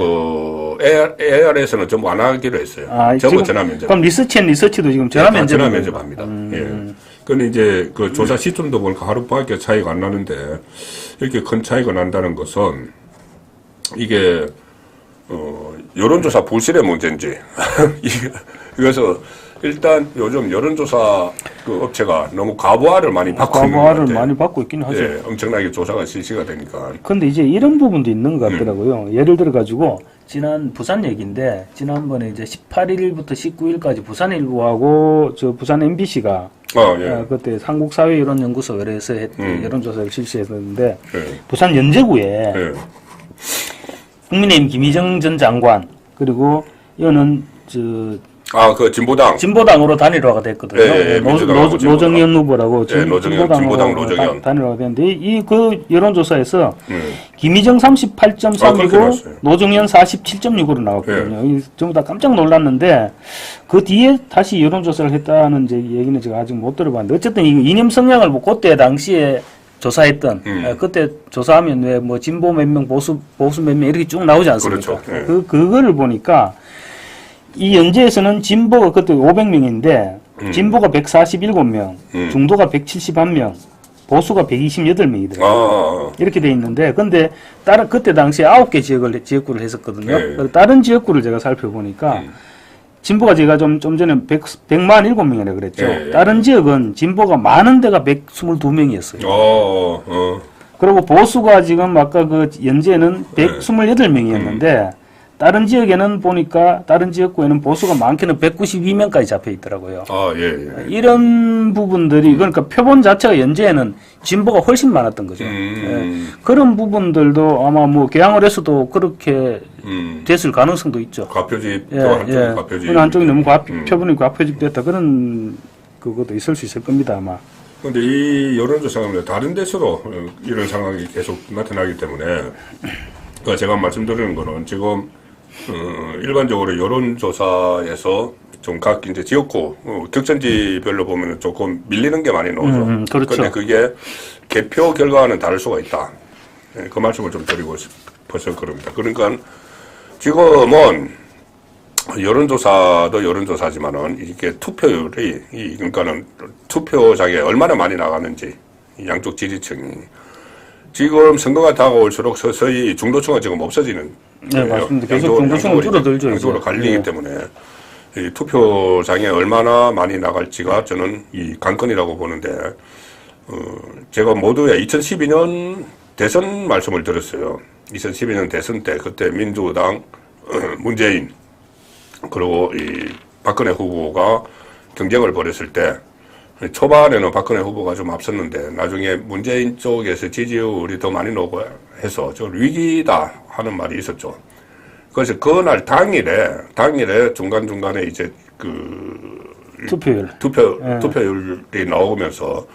AR에서는 전부 안 하기로 했어요. 전부 지금, 전화 면접. 그럼 리서치도 지금 전화 면접. 전화 면접합니다. 예. 근데 이제 그 조사 시점도 보니까 하루밖에 차이가 안 나는데 이렇게 큰 차이가 난다는 것은 이게 여론조사 부실의 문제인지 그래서 일단 요즘 여론조사 업체가 너무 과부하를 많이 받고 있는 것 같아요. 많이 받고 있긴 하죠. 예, 엄청나게 조사가 실시가 되니까. 근데 이제 이런 부분도 있는 것 같더라고요. 예를 들어 가지고 지난 부산 얘기인데 지난번에 이제 18일부터 19일까지 부산 일보하고 부산 MBC가 예. 그때 한국사회여론연구소 의뢰해서 여론조사를 실시했는데 예. 부산 연제구에 예. 국민의힘 김희정 전 장관 그리고 이거는 그 진보당으로 단일화가 됐거든요. 예, 민주당하고 노정현 후보라고 진보당 노정현. 단일화가 됐는데 그 여론조사에서 김희정 38.3이고 그렇게 노정현 47.6으로 나왔거든요. 이 전부 다 깜짝 놀랐는데 그 뒤에 다시 여론조사를 했다는 얘기는 제가 아직 못 들어봤는데 어쨌든 이 이념 성향을 뭐 그때 당시에 조사했던 그때 조사하면 왜 뭐 진보 몇 명 보수 몇 명 이렇게 쭉 나오지 않습니까? 그렇죠. 예. 그거를 보니까 이 연재에서는 진보가 그때 500명인데 진보가 147명, 중도가 171명, 보수가 128명이더라고요. 이렇게 돼 있는데 근데 그때 당시에 9개 지역구를 했었거든요. 네. 다른 지역구를 제가 살펴보니까 진보가 제가 좀 전에 147명이라 그랬죠. 네. 다른 지역은 진보가 많은 데가 122명이었어요. 그리고 보수가 지금 아까 그 연재는 128명이었는데 다른 지역에는 보니까 다른 지역구에는 보수가 많게는 192명까지 잡혀 있더라고요. 예. 이런 부분들이 그러니까 표본 자체가 연재에는 진보가 훨씬 많았던 거죠. 그런 부분들도 아마 뭐 개항을해서도 그렇게 됐을 가능성도 있죠. 과표집 또 한쪽이 과표집. 한쪽이 너무 표본이 과표집됐다 그런 그것도 있을 수 있을 겁니다 아마. 그런데 이 여론조사는 다른 데서도 이런 상황이 계속 나타나기 때문에 그러니까 제가 말씀드리는 거는 지금 일반적으로 여론조사에서 좀 각 이제 지역구 특정지별로 보면 조금 밀리는 게 많이 나오죠. 그렇죠. 그런데 그게 개표 결과와는 다를 수가 있다. 그 말씀을 좀 드리고 싶어서 그럽니다. 그러니까 지금은 여론조사도 여론조사지만은 이게 투표율이 그러니까는 투표장에 얼마나 많이 나가는지 양쪽 지지층이 지금 선거가 다가올수록 서서히 중도층은 지금 없어지는 네, 맞습니다. 계속 중도층은 줄어들죠. 양쪽으로 갈리기 때문에 이 투표장에 얼마나 많이 나갈지가 저는 이 관건이라고 보는데, 제가 모두에 2012년 대선 말씀을 들었어요. 2012년 대선 때 그때 민주당 문재인 그리고 이 박근혜 후보가 경쟁을 벌였을 때 초반에는 박근혜 후보가 좀 앞섰는데 나중에 문재인 쪽에서 지지율이 더 많이 나오고 해서 저 위기다 하는 말이 있었죠. 그래서 그날 당일에 중간중간에 이제 투표율이 나오면서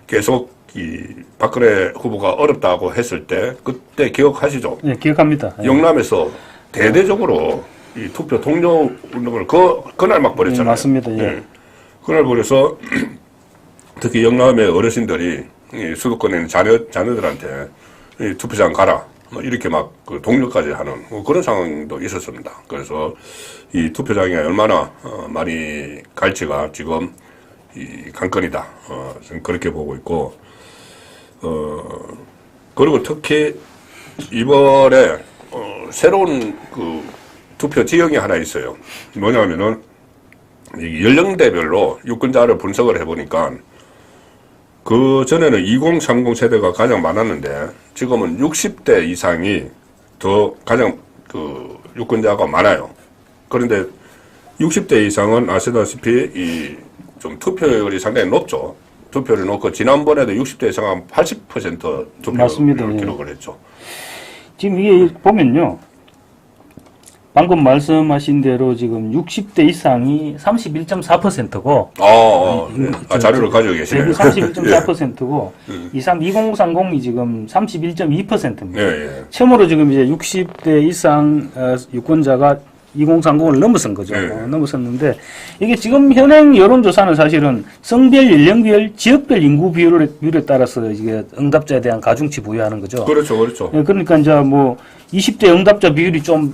계속 이 박근혜 후보가 어렵다고 했을 때 그때 기억하시죠? 네, 기억합니다. 영남에서 대대적으로 이 투표 동료 운동을 그날 막 벌였잖아요. 네, 맞습니다. 예. 네. 그날 벌여서 특히 영남의 어르신들이 이 수도권에 있는 자녀들한테 이 투표장 가라 뭐 이렇게 막 그 독려까지 하는 뭐 그런 상황도 있었습니다. 그래서 이 투표장에 얼마나 많이 갈지가 지금 이 관건이다. 저는 그렇게 보고 있고, 그리고 특히 이번에 새로운 그 투표 지형이 하나 있어요. 뭐냐면은 이 연령대별로 유권자를 분석을 해보니까 그 전에는 2030 세대가 가장 많았는데 지금은 60대 이상이 더 가장 그 유권자가 많아요. 그런데 60대 이상은 아시다시피 이 좀 투표율이 상당히 높죠. 투표율이 높고 지난번에도 60대 이상은 80% 투표율을 기록을 했죠. 지금 이게 보면요. 방금 말씀하신 대로 지금 60대 이상이 31.4%고 자료를 가지고 계시네요. 31.4%고 2030이 지금 31.2%입니다. 예. 처음으로 지금 이제 60대 이상 유권자가 2030을 넘어선 거죠. 넘어섰는데 이게 지금 현행 여론조사는 사실은 성별, 연령별, 지역별 인구 비율에 따라서 이게 응답자에 대한 가중치 부여하는 거죠. 그렇죠. 예, 그러니까 이제 뭐 20대 응답자 비율이 좀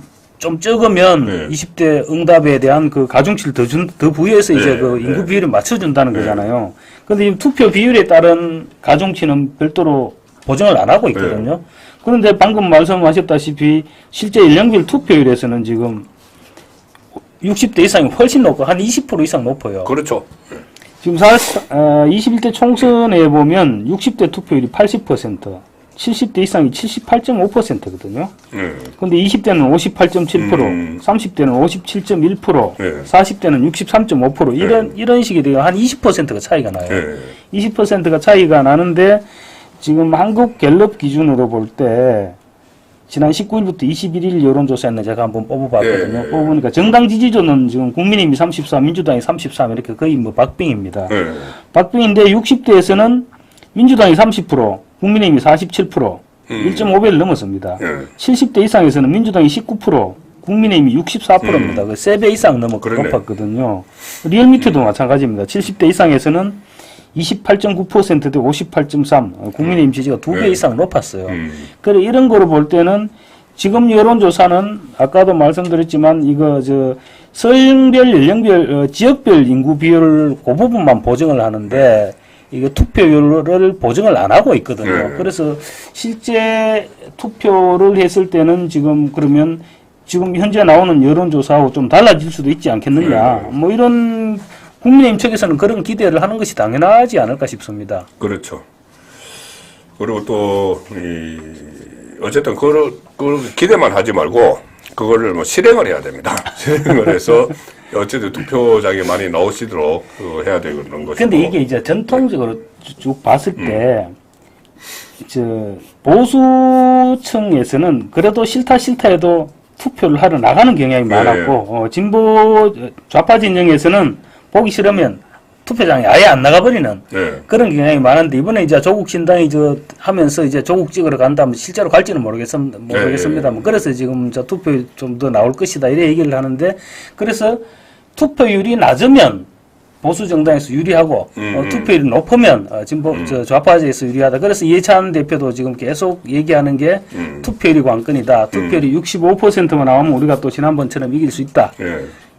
적으면 20대 응답에 대한 그 가중치를 더 부여해서 이제 그 인구 비율을 맞춰준다는 거잖아요. 근데 이 투표 비율에 따른 가중치는 별도로 보정을 안 하고 있거든요. 그런데 방금 말씀하셨다시피 실제 연령별 투표율에서는 지금 60대 이상이 훨씬 높고 한 20% 이상 높아요. 그렇죠. 지금 21대 총선에 보면 60대 투표율이 80%, 70대 이상이 78.5%거든요. 근데 20대는 58.7%, 30대는 57.1%, 40대는 63.5% 이런 식이 돼요. 한 20%가 차이가 나요. 20%가 차이가 나는데 지금 한국 갤럽 기준으로 볼 때 지난 19일부터 21일 여론조사에는 제가 한번 뽑아봤거든요. 뽑으니까 정당 지지도는 지금 국민의힘이 34, 민주당이 33 이렇게 거의 뭐 박빙입니다. 박빙인데 60대에서는 민주당이 30%, 국민의힘이 47%, 1.5배를 넘었습니다. 70대 이상에서는 민주당이 19%, 국민의힘이 64%입니다. 그 3배 이상 높았거든요. 리얼미터도 마찬가지입니다. 70대 이상에서는 28.9% 대 58.3, 국민의힘 지지가 2배 이상 높았어요. 그래 이런 거로 볼 때는 지금 여론조사는 아까도 말씀드렸지만 이거 성별, 연령별, 지역별 인구 비율 그 부분만 보정을 하는데 이게 투표율을 보정을 안 하고 있거든요. 그래서 실제 투표를 했을 때는 지금 그러면 지금 현재 나오는 여론조사하고 좀 달라질 수도 있지 않겠느냐. 뭐 이런 국민의힘 측에서는 그런 기대를 하는 것이 당연하지 않을까 싶습니다. 그렇죠. 그리고 또 어쨌든 그걸 기대만 하지 말고 그거를 뭐 실행을 해야 됩니다. 실행을 해서 어쨌든 투표장에 많이 나오시도록 해야 되는 것이고. 근데 이게 이제 전통적으로 쭉 봤을 때 보수층에서는 그래도 싫다 해도 투표를 하러 나가는 경향이 많았고 진보 좌파 진영에서는 보기 싫으면 투표장에 아예 안 나가버리는 그런 경향이 많은데 이번에 이제 조국 신당이 하면서 이제 조국 찍으러 간다면 실제로 갈지는 모르겠습니다만 그래서 지금 투표 좀 더 나올 것이다 이래 얘기를 하는데 그래서 투표율이 낮으면 보수 정당에서 유리하고 투표율이 높으면 진보 좌파에서 유리하다. 그래서 이해찬 대표도 지금 계속 얘기하는 게 투표율이 관건이다. 투표율이 65%만 나오면 우리가 또 지난번처럼 이길 수 있다.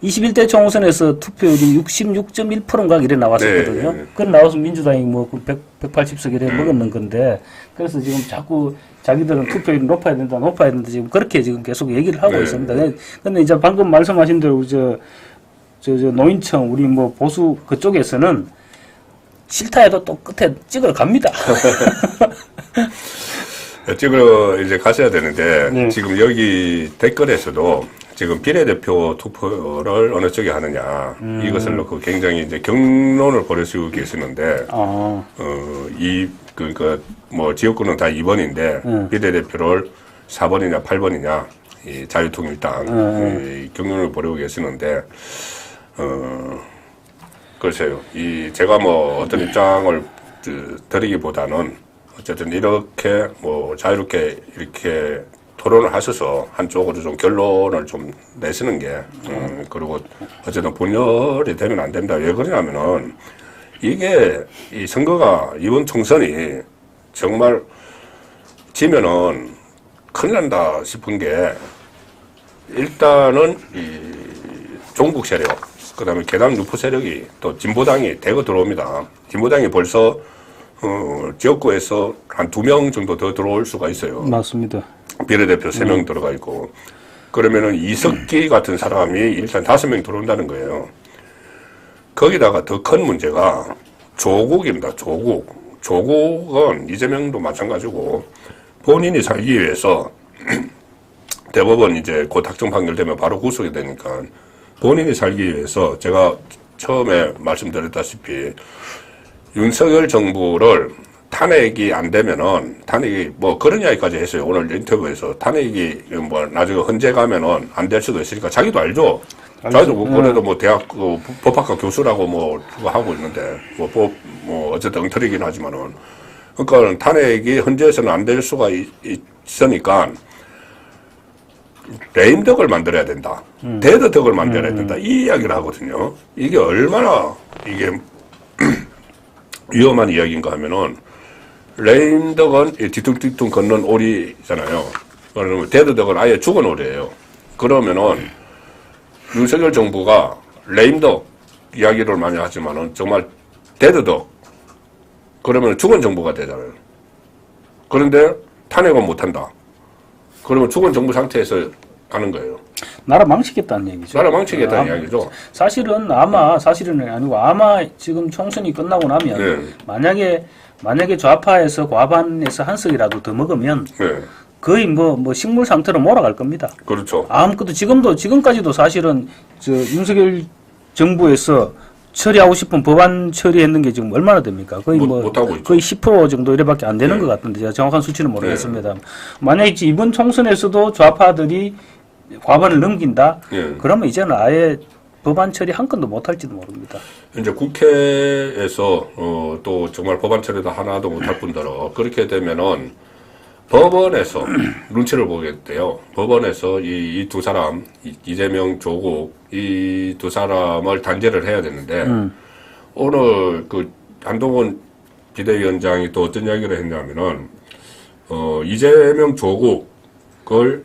21대 총선에서 투표율이 66.1%인가 이래 나왔었거든요. 그래 나와서 민주당이 뭐 180석 이래 먹었는 건데 그래서 지금 자꾸 자기들은 투표율이 높아야 된다 지금 그렇게 지금 계속 얘기를 하고 있습니다. 근데 이제 방금 말씀하신 대로 저 노인청 우리 뭐 보수 그쪽에서는 싫다 해도 또 끝에 찍으러 갑니다. 찍으러 이제 가셔야 되는데 네. 지금 여기 댓글에서도 지금 비례대표 투표를 어느 쪽에 하느냐 이것을 놓고 굉장히 이제 경론을 벌이시고 계시는데 그러니까 뭐 지역구는 다 2번인데 비례대표를 4번이냐 8번이냐 이 자유통일당 이 경론을 벌이고 계시는데 글쎄요 제가 뭐 어떤 입장을 드리기보다는 어쨌든 이렇게 뭐 자유롭게 이렇게 토론을 하셔서 한쪽으로 좀 결론을 좀 내시는 게 그리고 어쨌든 분열이 되면 안 된다. 왜 그러냐면은 이게 이 선거가 이번 총선이 정말 지면은 큰일 난다 싶은 게 일단은 이 종북 세력 그다음에 개당 유포 세력이 또 진보당이 대거 들어옵니다. 진보당이 벌써 지역구에서 한 2명 정도 더 들어올 수가 있어요. 맞습니다. 비례대표 3명 들어가 있고 그러면은 이석기 같은 사람이 일단 5명 들어온다는 거예요. 거기다가 더 큰 문제가 조국입니다. 조국은 이재명도 마찬가지고 본인이 살기 위해서 대법원 이제 곧 확정 판결되면 바로 구속이 되니까 본인이 살기 위해서 제가 처음에 말씀드렸다시피 윤석열 정부를 탄핵이 안 되면은 탄핵이 뭐 그런 이야기까지 했어요. 오늘 인터뷰에서 탄핵이 뭐 나중에 헌재 가면은 안 될 수도 있으니까 자기도 알죠. 자기도 뭐 그래도 뭐 대학 법학과 교수라고 뭐 그거 하고 있는데 뭐 어쨌든 엉터리긴 하지만은 그러니까 탄핵이 헌재에서는 안 될 수가 있으니까 레임덕을 만들어야 된다. 데드덕을 만들어야 된다. 이 이야기를 하거든요. 이게 얼마나 이게 위험한 이야기인가 하면은 레임덕은 뒤뚱뒤뚱 걷는 오리잖아요. 그러면 데드덕은 아예 죽은 오리예요. 그러면은 윤석열 정부가 레임덕 이야기를 많이 하지만은 정말 데드덕 그러면 죽은 정부가 되잖아요. 그런데 탄핵은 못한다. 그러면 죽은 정부 상태에서 가는 거예요. 나라 망치겠다는 얘기죠. 나라 망치겠다는 이야기죠. 사실은 아니고 아마 지금 총선이 끝나고 나면 만약에 좌파에서 과반에서 한 석이라도 더 먹으면 거의 뭐 식물 상태로 몰아갈 겁니다. 그렇죠. 아무것도 지금까지도 사실은 윤석열 정부에서 처리하고 싶은 법안 처리했는 게 지금 얼마나 됩니까? 거의 못하고 있죠. 거의 10% 정도 이래밖에 안 되는 것 같은데 제가 정확한 수치는 모르겠습니다. 만약에 이번 총선에서도 좌파들이 과반을 넘긴다? 그러면 이제는 아예 법안 처리 한 건도 못할지도 모릅니다. 이제 국회에서 또 정말 법안 처리도 하나도 못할 뿐더러 그렇게 되면은 법원에서 눈치를 보겠대요. 법원에서 이 두 사람 이재명, 조국 이 두 사람을 단죄를 해야 되는데 오늘 그 한동훈 비대위원장이 또 어떤 이야기를 했냐면은 이재명, 조국을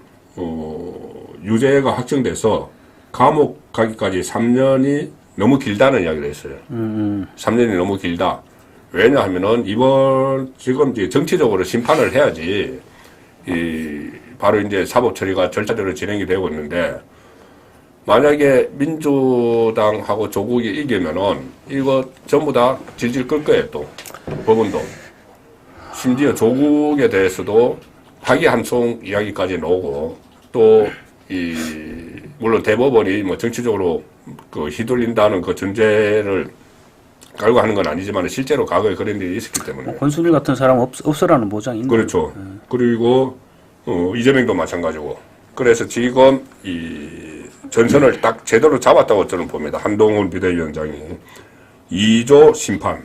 유죄가 확정돼서 감옥 가기까지 3년이 너무 길다는 이야기를 했어요. 3년이 너무 길다. 왜냐하면은 지금 이제 정치적으로 심판을 해야지 바로 이제 사법 처리가 절차대로 진행이 되고 있는데 만약에 민주당하고 조국이 이기면은 이거 전부 다 질질 끌 거예요. 또 법원도 심지어 조국에 대해서도 파기환송 이야기까지 나오고 또 물론 대법원이 뭐 정치적으로 그 휘둘린다는 그 전제를 깔고 하는 건 아니지만 실제로 과거에 그런 일이 있었기 때문에 권순일 같은 사람 없으라는 보장이 있는 그렇죠. 그리고 이재명도 마찬가지고 그래서 지금 이 전선을 딱 제대로 잡았다고 저는 봅니다. 한동훈 비대위원장이 2조 심판,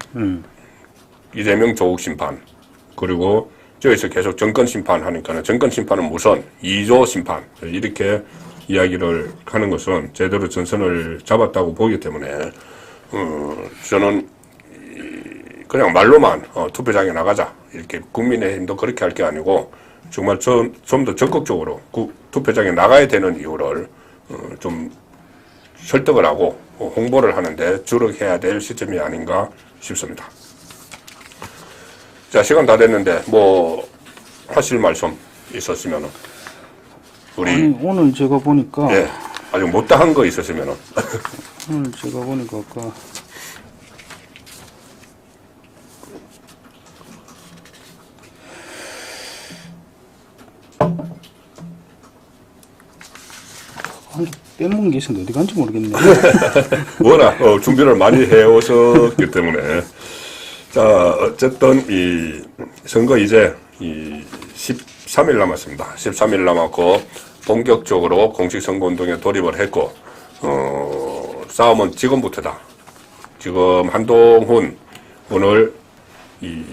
이재명 조국 심판 그리고 저기서 계속 정권 심판하니까는 정권 심판은 무슨 2조 심판 이렇게 이야기를 하는 것은 제대로 전선을 잡았다고 보기 때문에 저는 그냥 말로만 투표장에 나가자 이렇게 국민의힘도 그렇게 할 게 아니고 정말 좀 더 적극적으로 투표장에 나가야 되는 이유를 좀 설득을 하고 홍보를 하는데 주력해야 될 시점이 아닌가 싶습니다. 자, 시간 다 됐는데 뭐 하실 말씀 있었으면 우리 오늘 제가 보니까 아주 못다한 거 있으시면은. 제가 보니까 아까 빼먹은 게 있었는데 어디 간지 모르겠네. 워낙 준비를 많이 해오셨기 때문에. 자, 어쨌든 이 선거 이제 이 13일 남았습니다. 13일 남았고 본격적으로 공식 선거운동에 돌입을 했고 싸움은 지금부터다. 지금 한동훈 오늘 이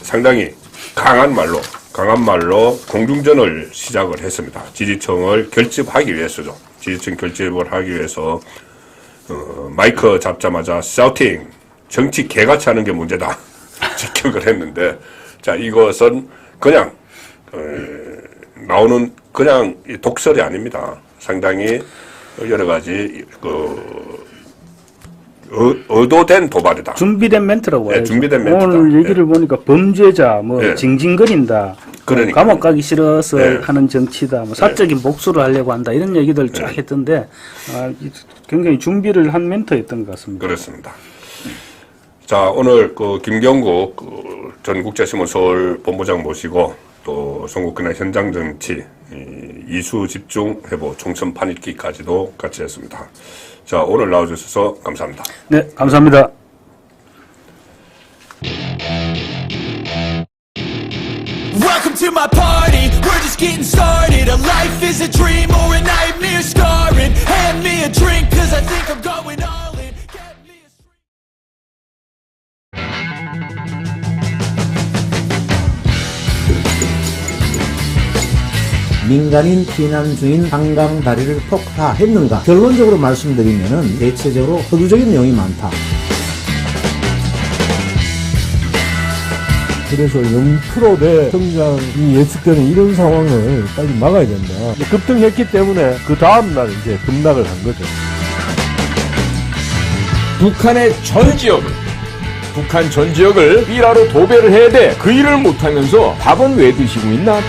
상당히 강한 말로 공중전을 시작을 했습니다. 지지층을 결집하기 위해서죠. 지지층 결집을 하기 위해서 마이크 잡자마자 샤우팅, 정치 개같이 하는 게 문제다 직격을 했는데, 자, 이것은 그냥 나오는 그냥 독설이 아닙니다. 상당히 여러 가지 의도된 도발이다. 준비된 멘트라고 해요. 준비된 멘트다. 오늘 얘기를 보니까 범죄자, 징징거린다, 그러니까. 감옥 가기 싫어서 하는 정치다, 사적인 복수를 하려고 한다, 이런 얘기들 쫙 했던데, 굉장히 준비를 한 멘트였던 것 같습니다. 그렇습니다. 자, 오늘 김경국 전 국제신문 서울 본부장 모시고 또 son국근의 현장 정치 이수 집중 회보 총선 판읽기까지도 같이 했습니다. 자, 오늘 나와주셔서 감사합니다. 네, 감사합니다. Welcome to my party, we're just getting started. A life is a dream or a nightmare scarring. Hand me a drink, cause I think I'm going all in. Get me a 민간인 피난 중인 한강 다리를 폭파했는가? 결론적으로 말씀드리면은 대체적으로 허구적인 내용이 많다. 그래서 0%대 성장이 예측되는 이런 상황을 빨리 막아야 된다. 급등했기 때문에 그 다음날 이제 급락을 한 거죠. 북한의 북한 전 지역을 삐라로 도배를 해야 돼. 그 일을 못하면서 밥은 왜 드시고 있나?